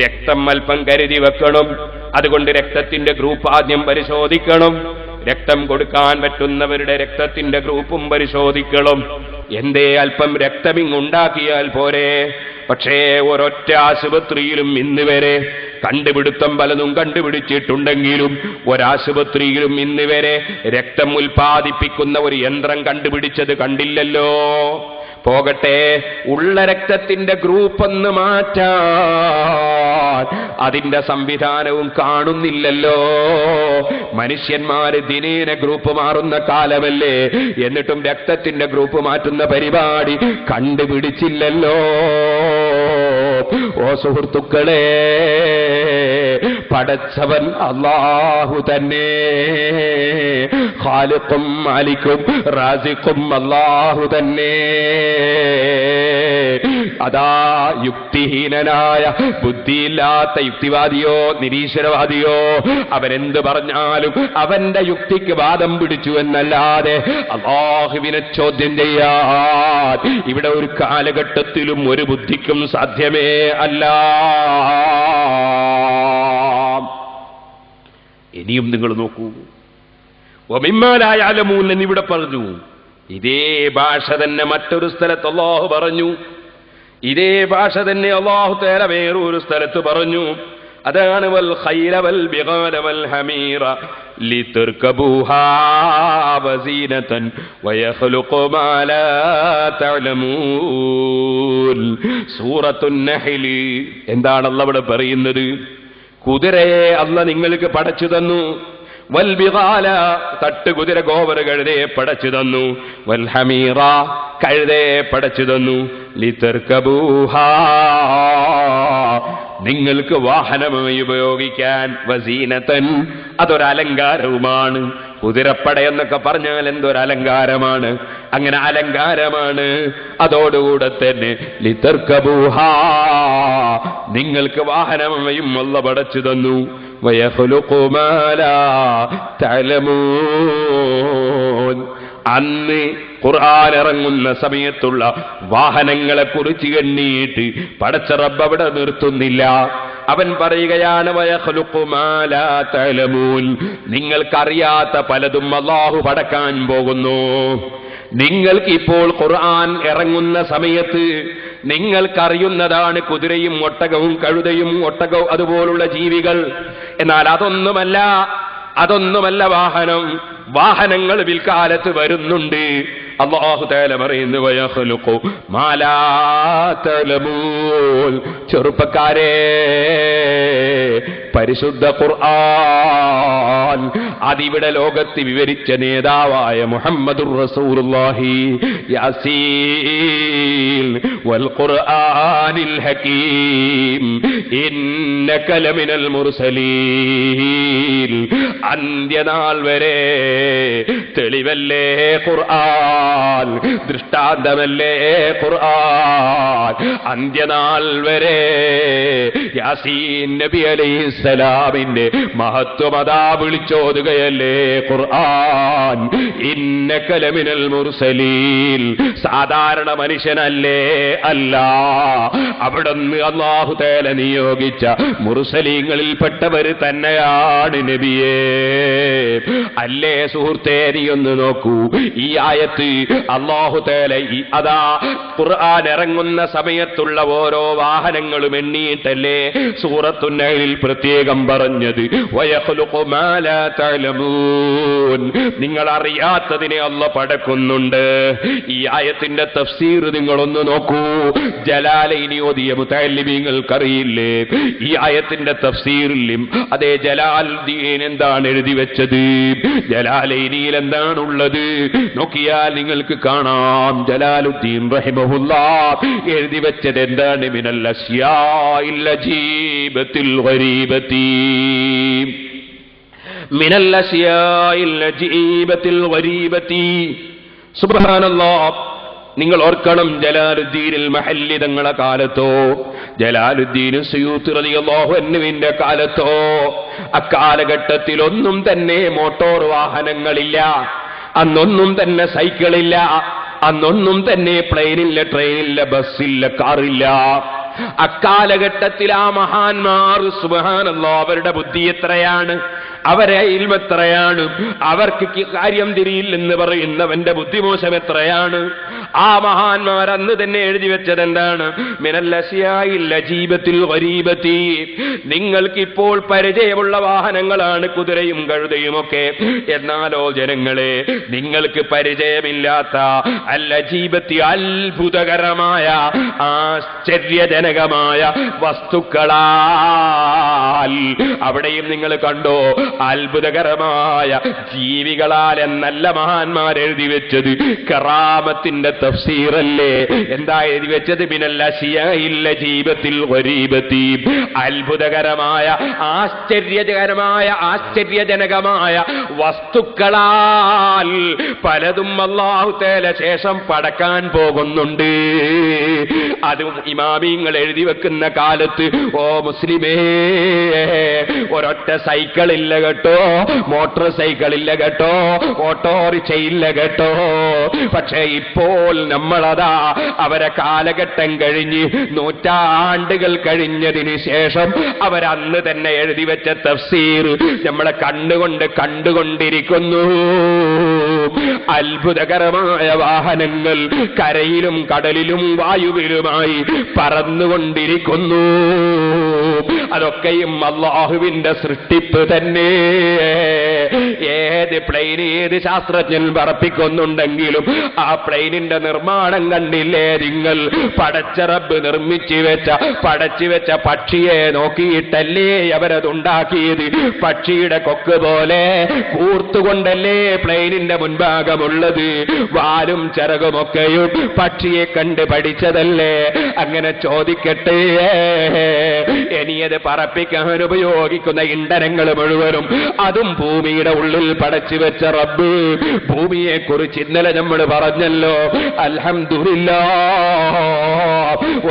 രക്തം അല്പം കരുതി വെക്കണം, അതുകൊണ്ട് രക്തത്തിന്റെ ഗ്രൂപ്പ് ആദ്യം പരിശോധിക്കണം, രക്തം കൊടുക്കാൻ പറ്റുന്നവരുടെ രക്തത്തിന്റെ ഗ്രൂപ്പും പരിശോധിക്കണം. എന്തേ അല്പം രക്തമിങ്ങുണ്ടാക്കിയാൽ പോരെ? പക്ഷേ ഒരൊറ്റ ആശുപത്രിയിലും ഇന്ന് വരെ കണ്ടുപിടുത്തം പലതും കണ്ടുപിടിച്ചിട്ടുണ്ടെങ്കിലും ഒരാശുപത്രിയിലും ഇന്ന് വരെ രക്തം ഉൽപ്പാദിപ്പിക്കുന്ന ഒരു യന്ത്രം കണ്ടുപിടിച്ചത് കണ്ടില്ലല്ലോ. പോകട്ടെ, ഉള്ള രക്തത്തിന്റെ ഗ്രൂപ്പ് ഒന്ന് മാറ്റാൻ അതിന്റെ സംവിധാനവും കാണുന്നില്ലല്ലോ. മനുഷ്യന്മാര് ദിനേന ഗ്രൂപ്പ് മാറുന്ന കാലമല്ലേ, എന്നിട്ടും രക്തത്തിന്റെ ഗ്രൂപ്പ് മാറ്റുന്ന പരിപാടി കണ്ടുപിടിച്ചില്ലല്ലോ. ഓ സുഹൃത്തുക്കളെ, പടച്ചവൻ അല്ലാഹു തന്നെ, ഖാലിഖും മാലിക്കും റാസിഖും അല്ലാഹു തന്നെ. അതാ യുക്തിഹീനനായ ബുദ്ധിയില്ലാത്ത യുക്തിവാദിയോ നിരീശ്വരവാദിയോ അവരെന്ത് പറഞ്ഞാലും അവന്റെ യുക്തിക്ക് വാദം പിടിച്ചു എന്നല്ലാതെ അല്ലാഹുവിനെ ചോദ്യം ചെയ്യാൻ ഇവിടെ ഒരു കാലഘട്ടത്തിലും ഒരു ബുദ്ധിക്കും സാധ്യമേ അല്ല. ഇനിയും നിങ്ങൾ നോക്കൂ, വമിമ്മാലായാലമൂൻ എന്നിവിടെ പറഞ്ഞു. ഇതേ ഭാഷ തന്നെ മറ്റൊരു സ്ഥലത്ത് അല്ലാഹു പറഞ്ഞു. ഇതേ ഭാഷ തന്നെ അല്ലാഹു തആല വേറൊരു സ്ഥലത്ത് പറഞ്ഞു. അതാണ് വൽ ഖൈല വൽ ബിഗാല വൽ ഹമീറ ലിതർകബൂഹാ വസീനതൻ വയഖ്ലുഖു മാ ലാ തഅലമൂൻ. സൂറത്തുൻ നഹ്ൽ. എന്താണ് അല്ലാഹു ഇവിടെ പറയുന്നത്? കുതിരയെ അല്ലാഹു നിങ്ങൾക്ക് പടച്ചു തന്നു. വൽ ബിഗാല തട്ടുകുതിര ഗോവര കഴുതയെ പടച്ചു തന്നു. വൽ ഹമീറ കഴുതയെ പടച്ചു തന്നു. ലിതർകബൂഹാ നിങ്ങൾക്ക് വാഹനമായി ഉപയോഗിക്കാൻ. വസീനതൻ അതൊരലങ്കാരവുമാണ്. കുതിരപ്പട എന്നൊക്കെ പറഞ്ഞാൽ എന്തൊരലങ്കാരമാണ്. അങ്ങനെ അലങ്കാരമാണ്. അതോടുകൂടെ തന്നെ ലിതർകബൂഹാ നിങ്ങൾക്ക് വാഹനമായും അല്ലാഹു പടച്ചു തന്നു. വയഖ്ലുഖു മാ ലാ തഅലമൂൻ. അന്ന് ഖുർആൻ ഇറങ്ങുന്ന സമയത്തുള്ള വാഹനങ്ങളെ കുറിച്ച് എണ്ണിയിട്ട് പടച്ച റബ്ബ് അവിടെ നിർത്തുന്നില്ല. അവൻ പറയുകയാണ് വയഖ്ലുഖു മാ ലാ തഅലമൂൻ. നിങ്ങൾക്കറിയാത്ത പലതും അല്ലാഹു പടക്കാൻ പോകുന്നു. നിങ്ങൾക്ക് ഇപ്പോൾ ഖുർആൻ ഇറങ്ങുന്ന സമയത്ത് നിങ്ങൾക്കറിയുന്നതാണ് കുതിരയും ഒട്ടകവും കഴുതയും ഒട്ടകവും അതുപോലുള്ള ജീവികൾ. എന്നാൽ അതൊന്നുമല്ല വാഹനം. വാഹനങ്ങൾ പിൽക്കാലത്ത് വരുന്നുണ്ട്. അല്ലാഹു തആല പറയുന്നു വയഖ്ലുഖു മാ ലാ തഅലമൂൻ. ചെറുപ്പക്കാരെ, പരിശുദ്ധ ഖുർആൻ അതിവിടെ ലോകത്ത് വിവരിച്ച നേതാവായ മുഹമ്മദുർ റസൂലുള്ളാഹി യാസീൻ വൽ ഖുർആനിൽ ഹകീം ഇന്നക ലമിനൽ മുർസലീൻ. അന്ത്യനാൾ വരെ തെളിവല്ലേ ഖുർആൻ, ദൃഷ്ടാന്തമല്ലേ ഖുർആൻ. അന്ത്യനാൾ വരെ യാസീൻ നബി അലൈഹിസ്സലാമിന്റെ മഹത്വം അതാ വിളിച്ചോതുകയല്ലേ ഖുർആൻ. ഇന്നക ലമിനൽ മുർസലീൻ. സാധാരണ മനുഷ്യനല്ലേ? അല്ല, അവിടുന്ന് അല്ലാഹു തആല നിയോഗിച്ച മുർസലീങ്ങളിൽപ്പെട്ടവർ തന്നെയാണ് നബിയേ. അല്ലേ സുഹൃത്തേ, നീ ഒന്ന് നോക്കൂ, ഈ ആയത്ത് അല്ലാഹു തആല അതാ ഖുർആൻ ഇറങ്ങുന്ന സമയത്തുള്ള ഓരോ വാഹനങ്ങളും എണ്ണിയിട്ടല്ലേ സൂറത്തുൻ നഹ്ലിൽ പ്രത്യേകം പറഞ്ഞത്. വയഖ്ലുഖു മാ ലാ തഅലമൂൻ. നിങ്ങൾ അറിയാത്തതിനെ അല്ലാഹു പടക്കുന്നുണ്ട്. ഈ ആയത്തിന്റെ തഫ്സീർ നിങ്ങളൊന്ന് നോക്കൂ. ജലാലൈനി ഓതിയ മുതഅല്ലിമീങ്ങൾക്കറിയില്ലേ ഈ ആയത്തിന്റെ തഫ്സീറിലും അതേ ജലാലുദ്ദീൻ എന്താണ് എഴുതി വെച്ചത്? ജലാലൈനിയിൽ എന്താണുള്ളത് നോക്കിയാൽ നിങ്ങൾക്ക് കാണാം. ജലാലുദ്ദീൻ റഹിമഹുല്ലാഹ് എഴുതി വെച്ചത് എന്താണ്? മിനൽ അശ്യാഇൽ അജീബത്തിൽ ഗരീബത്തി. മിനൽ അശ്യാഇൽ അജീബത്തിൽ ഗരീബത്തി. സുബ്ഹാനല്ലാഹ്. നിങ്ങൾ ഓർക്കണം, ജലാലുദ്ദീനിൽ മഹല്ലി തങ്ങളെ കാലത്തോ ജലാലുദ്ദീൻ സുയൂത്തി റളിയല്ലാഹു അൻഹുവിന്റെ കാലത്തോ അക്കാലഘട്ടത്തിൽ ഒന്നും തന്നെ മോട്ടോർ വാഹനങ്ങളില്ല, അന്നൊന്നും തന്നെ സൈക്കിളില്ല, അന്നൊന്നും തന്നെ പ്ലെയിനില്ല, ട്രെയിനില്ല, ബസ്സില്ല, കാറില്ല. അക്കാലഘട്ടത്തിൽ ആ മഹാന്മാർ സുബ്ഹാനല്ലാഹ് അവരുടെ ബുദ്ധി എത്രയാണ്, അവരെ ഇൽമ് എത്രയാണ്, അവർക്ക് കാര്യം തിരിയില്ലെന്ന് പറയുന്നവന്റെ ബുദ്ധിമോശം എത്രയാണ്. ആ മഹാന്മാർ അന്ന് തന്നെ എഴുതി വെച്ചത് എന്താണ്? മിനൽ അശ്യാഇൽ അജീബത്തിൽ ഗരീബത്തി. നിങ്ങൾക്കിപ്പോൾ പരിചയമുള്ള വാഹനങ്ങളാണ് കുതിരയും കഴുതയും ഒക്കെ. എന്നാലോ ജനങ്ങളെ, നിങ്ങൾക്ക് പരിചയമില്ലാത്ത അൽ അജീബത്തി, അത്ഭുതകരമായ ആശ്ചര്യജനകമായ വസ്തുക്കളാൽ. അവിടെയും നിങ്ങൾ കണ്ടോ, അത്ഭുതകരമായ ജീവികളാൽ എന്നല്ല മഹാന്മാർ എഴുതി വെച്ചത്. കറാമത്തിന്റെ തഫ്സീറല്ലേ. എന്താ എഴുതി വെച്ചത്? മിനൽ അശ്യാഇൽ അജീബത്തിൽ ഗരീബത്തി. അത്ഭുതകരമായ ആശ്ചര്യജനകമായ വസ്തുക്കളാൽ പലതും അല്ലാഹു തആല ശേഷം പടക്കാൻ പോകുന്നുണ്ട്. അതും ഇമാമിങ്ങൾ എഴുതി വെക്കുന്ന കാലത്ത് ഓ മുസ്ലിമേ, ഒരൊറ്റ സൈക്കിളില്ല കേട്ടോ, മോട്ടോർ സൈക്കിളില്ല കേട്ടോ, ഓട്ടോറിക്ഷയില്ല കേട്ടോ. പക്ഷേ ഇപ്പോൾ നമ്മളതാ അവരെ കാലഘട്ടം കഴിഞ്ഞ് നൂറ്റാണ്ടുകൾ കഴിഞ്ഞതിന് ശേഷം അവരന്ന് തന്നെ എഴുതി വെച്ച തഫ്സീർ നമ്മളെ കണ്ണുകൊണ്ട് കണ്ടുകൊണ്ടിരിക്കുന്നു. അത്ഭുതകരമായ വാഹനങ്ങൾ കരയിലും കടലിലും വായുവിലുമായി പറന്നുകൊണ്ടിരിക്കുന്നു. അതൊക്കെയും അല്ലാഹുവിന്റെ സൃഷ്ടിപ്പ് തന്നെ. ഏത് പ്ലെയിൻ ഏത് ശാസ്ത്രജ്ഞൻ പറപ്പിക്കുന്നുണ്ടെങ്കിലും ആ പ്ലെയിനിന്റെ നിർമ്മാണം കണ്ടില്ലേ നിങ്ങൾ? പടച്ച റബ്ബ് പടച്ചു വെച്ച പക്ഷിയെ നോക്കിയിട്ടല്ലേ അവരതുണ്ടാക്കിയത്. പക്ഷിയുടെ കൊക്ക് പോലെ കൂർത്തുകൊണ്ടല്ലേ പ്ലെയിനിന്റെ മുൻഭാഗമുള്ളത്. വാലും ചിറകുമൊക്കെയും പക്ഷിയെ കണ്ട് പഠിച്ചതല്ലേ. അങ്ങനെ ചോദിക്കട്ടെ, ഇനിയത് പറപ്പിക്കാൻ ഉപയോഗിക്കുന്ന ഇന്ധനങ്ങൾ മുഴുവനും അതും ഭൂമിയുടെ ഉള്ളിൽ പടച്ചു വെച്ച റബ്ബ്. ഭൂമിയെ കുറിച്ച് ഇന്നലെ നമ്മൾ പറഞ്ഞല്ലോ. അൽഹംദുലില്ലാഹ്.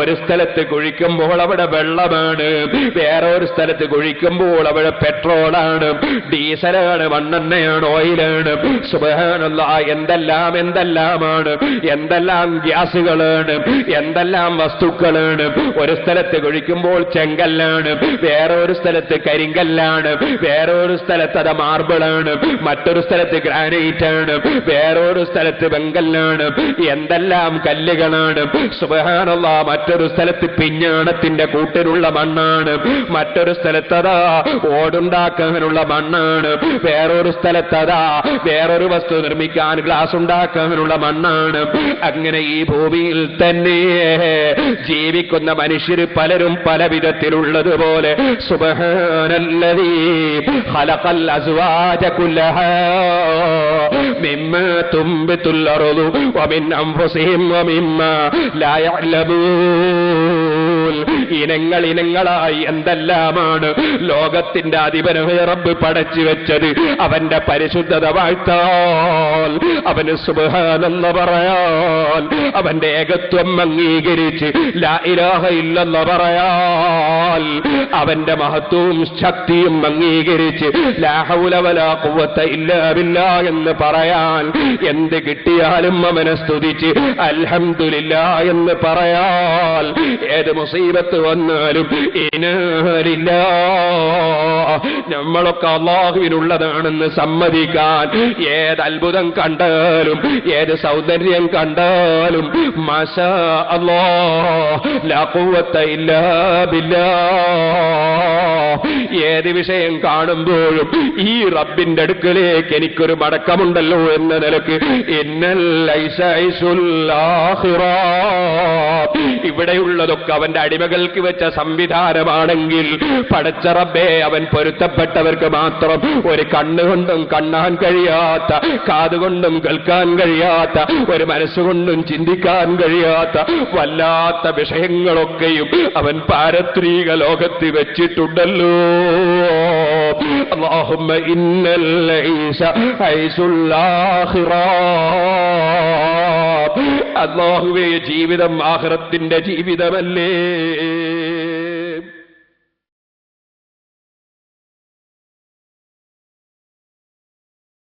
ഒരു സ്ഥലത്ത് കുഴിക്കുമ്പോൾ അവിടെ വെള്ളമാണ്, വേറൊരു സ്ഥലത്ത് കുഴിക്കുമ്പോൾ അവിടെ പെട്രോളാണ്, ഡീസലാണ്, മണ്ണെണ്ണയാണ്, ഓയിലാണ്. സുബ്ഹാനല്ലാഹ്. എന്തെല്ലാമാണ്, എന്തെല്ലാം ഗ്യാസുകളാണ്, എന്തെല്ലാം വസ്തുക്കളാണ്. ഒരു സ്ഥലത്ത് കുഴിക്കുമ്പോൾ ചെങ്കല്ലാണ്, വേറെ ഒരു സ്ഥലത്ത് കരിങ്കല്ലാണ്, വേറെ ഒരു സ്ഥലത്ത് അത് മാർബിളാണ്, മറ്റൊരു സ്ഥലത്ത് ഗ്രാനൈറ്റ് ആണ്, വേറൊരു സ്ഥലത്ത് വെങ്കല്ലാണ്, എന്തെല്ലാം കല്ലുകളാണ്. സുബ്ഹാനല്ലാഹ്, മറ്റൊരു സ്ഥലത്ത് പിഞ്ഞാണത്തിന്റെ കൂട്ടിലുള്ള മണ്ണാണ്, മറ്റൊരു സ്ഥലത്ത് അതാ ഓടുണ്ടാക്കാനുള്ള മണ്ണാണ്, വേറൊരു സ്ഥലത്ത് അതാ വേറൊരു വസ്തു നിർമ്മിക്കാൻ ഗ്ലാസ് ഉണ്ടാക്കാനുള്ള മണ്ണാണ്. അങ്ങനെ ഈ ഭൂമിയിൽ തന്നെ ജീവിക്കുന്ന മനുഷ്യർ പലരും പല വിധത്തിലുള്ളതുപോലെ സുബ്ഹാനല്ലദീ ഖലഖൽ അസ്വാജ കുല്ലഹാ മിമ്മാ തുംബിതുൽ അർളു വമിൻ അൻഫുസിഹിം വമിമ്മാ ലാ യഅലമൂൻ. ഇനങ്ങൾ ഇനങ്ങളായി എന്തെല്ലാമാണ് ലോകത്തിന്റെ അധിപനായ റബ്ബ് പടച്ചു വെച്ചത്. അവന്റെ പരിശുദ്ധത വാഴ്ത്താൽ, അവന് സുബ്ഹാനല്ലാഹ് പറയാൻ, അവന്റെ ഏകത്വം അംഗീകരിച്ച് ലാ ഇലാഹ ഇല്ലല്ലാഹ് പറയാൻ, അവന്റെ മഹത്വവും ശക്തിയും അംഗീകരിച്ച് ലാ ഹൗല വലാ ഖുവത ഇല്ലാ ബില്ലാഹ് എന്ന് പറയാൻ, എന്ത് കിട്ടിയാലും അവനെ സ്തുതിച്ച് അൽഹംദുലില്ലാഹ് എന്ന് പറയാൻ, ഏത് മുസീബത്ത് വന്നാലും ഇന്നാ ലില്ലാഹ്, നമ്മളൊക്കെ അല്ലാഹുവിനുള്ളതാണെന്ന് സമ്മതിക്കാൻ, ഏത് അത്ഭുതം കണ്ടാലും ഏത് സൗന്ദര്യം കണ്ടാലും മാഷാ അല്ലാഹ് ലാ ഖുവത ഇല്ലാ ബില്ലാഹ്, ഏത് വിഷയം കാണുമ്പോഴും ഈ റബ്ബിന്റെ അടുക്കലേക്ക് എനിക്കൊരു മടക്കമുണ്ടല്ലോ എന്ന നിലക്ക് ഇന്നൽ ഐസൈസുൽ ആഖിറ, ഇവിടെയുള്ളതൊക്കെ അവന്റെ അടിമകൾക്ക് വെച്ച സംവിധാനമാണെങ്കിൽ പടച്ച റബ്ബേ, അവൻ പൊരുത്തപ്പെട്ടവർക്ക് മാത്രം ഒരു കണ്ണുകൊണ്ടും കാണാൻ കഴിയാത്ത, കാതുകൊണ്ടും കേൾക്കാൻ കഴിയാത്ത, ഒരു മനസ്സുകൊണ്ടും ചിന്തിക്കാൻ കഴിയാത്ത വല്ലാത്ത വിഷയങ്ങളൊക്കെയും അവൻ പാരത്രിക ലോകത്ത് വെച്ചിട്ടുണ്ടല്ലോ. അല്ലാഹുമ്മ ഇന്നൽ ഐസുൽ ആഖിറ, അല്ലാഹുവേ ജീവിതം ആഖിറത്തിന്റെ ജീവിതമല്ലേ.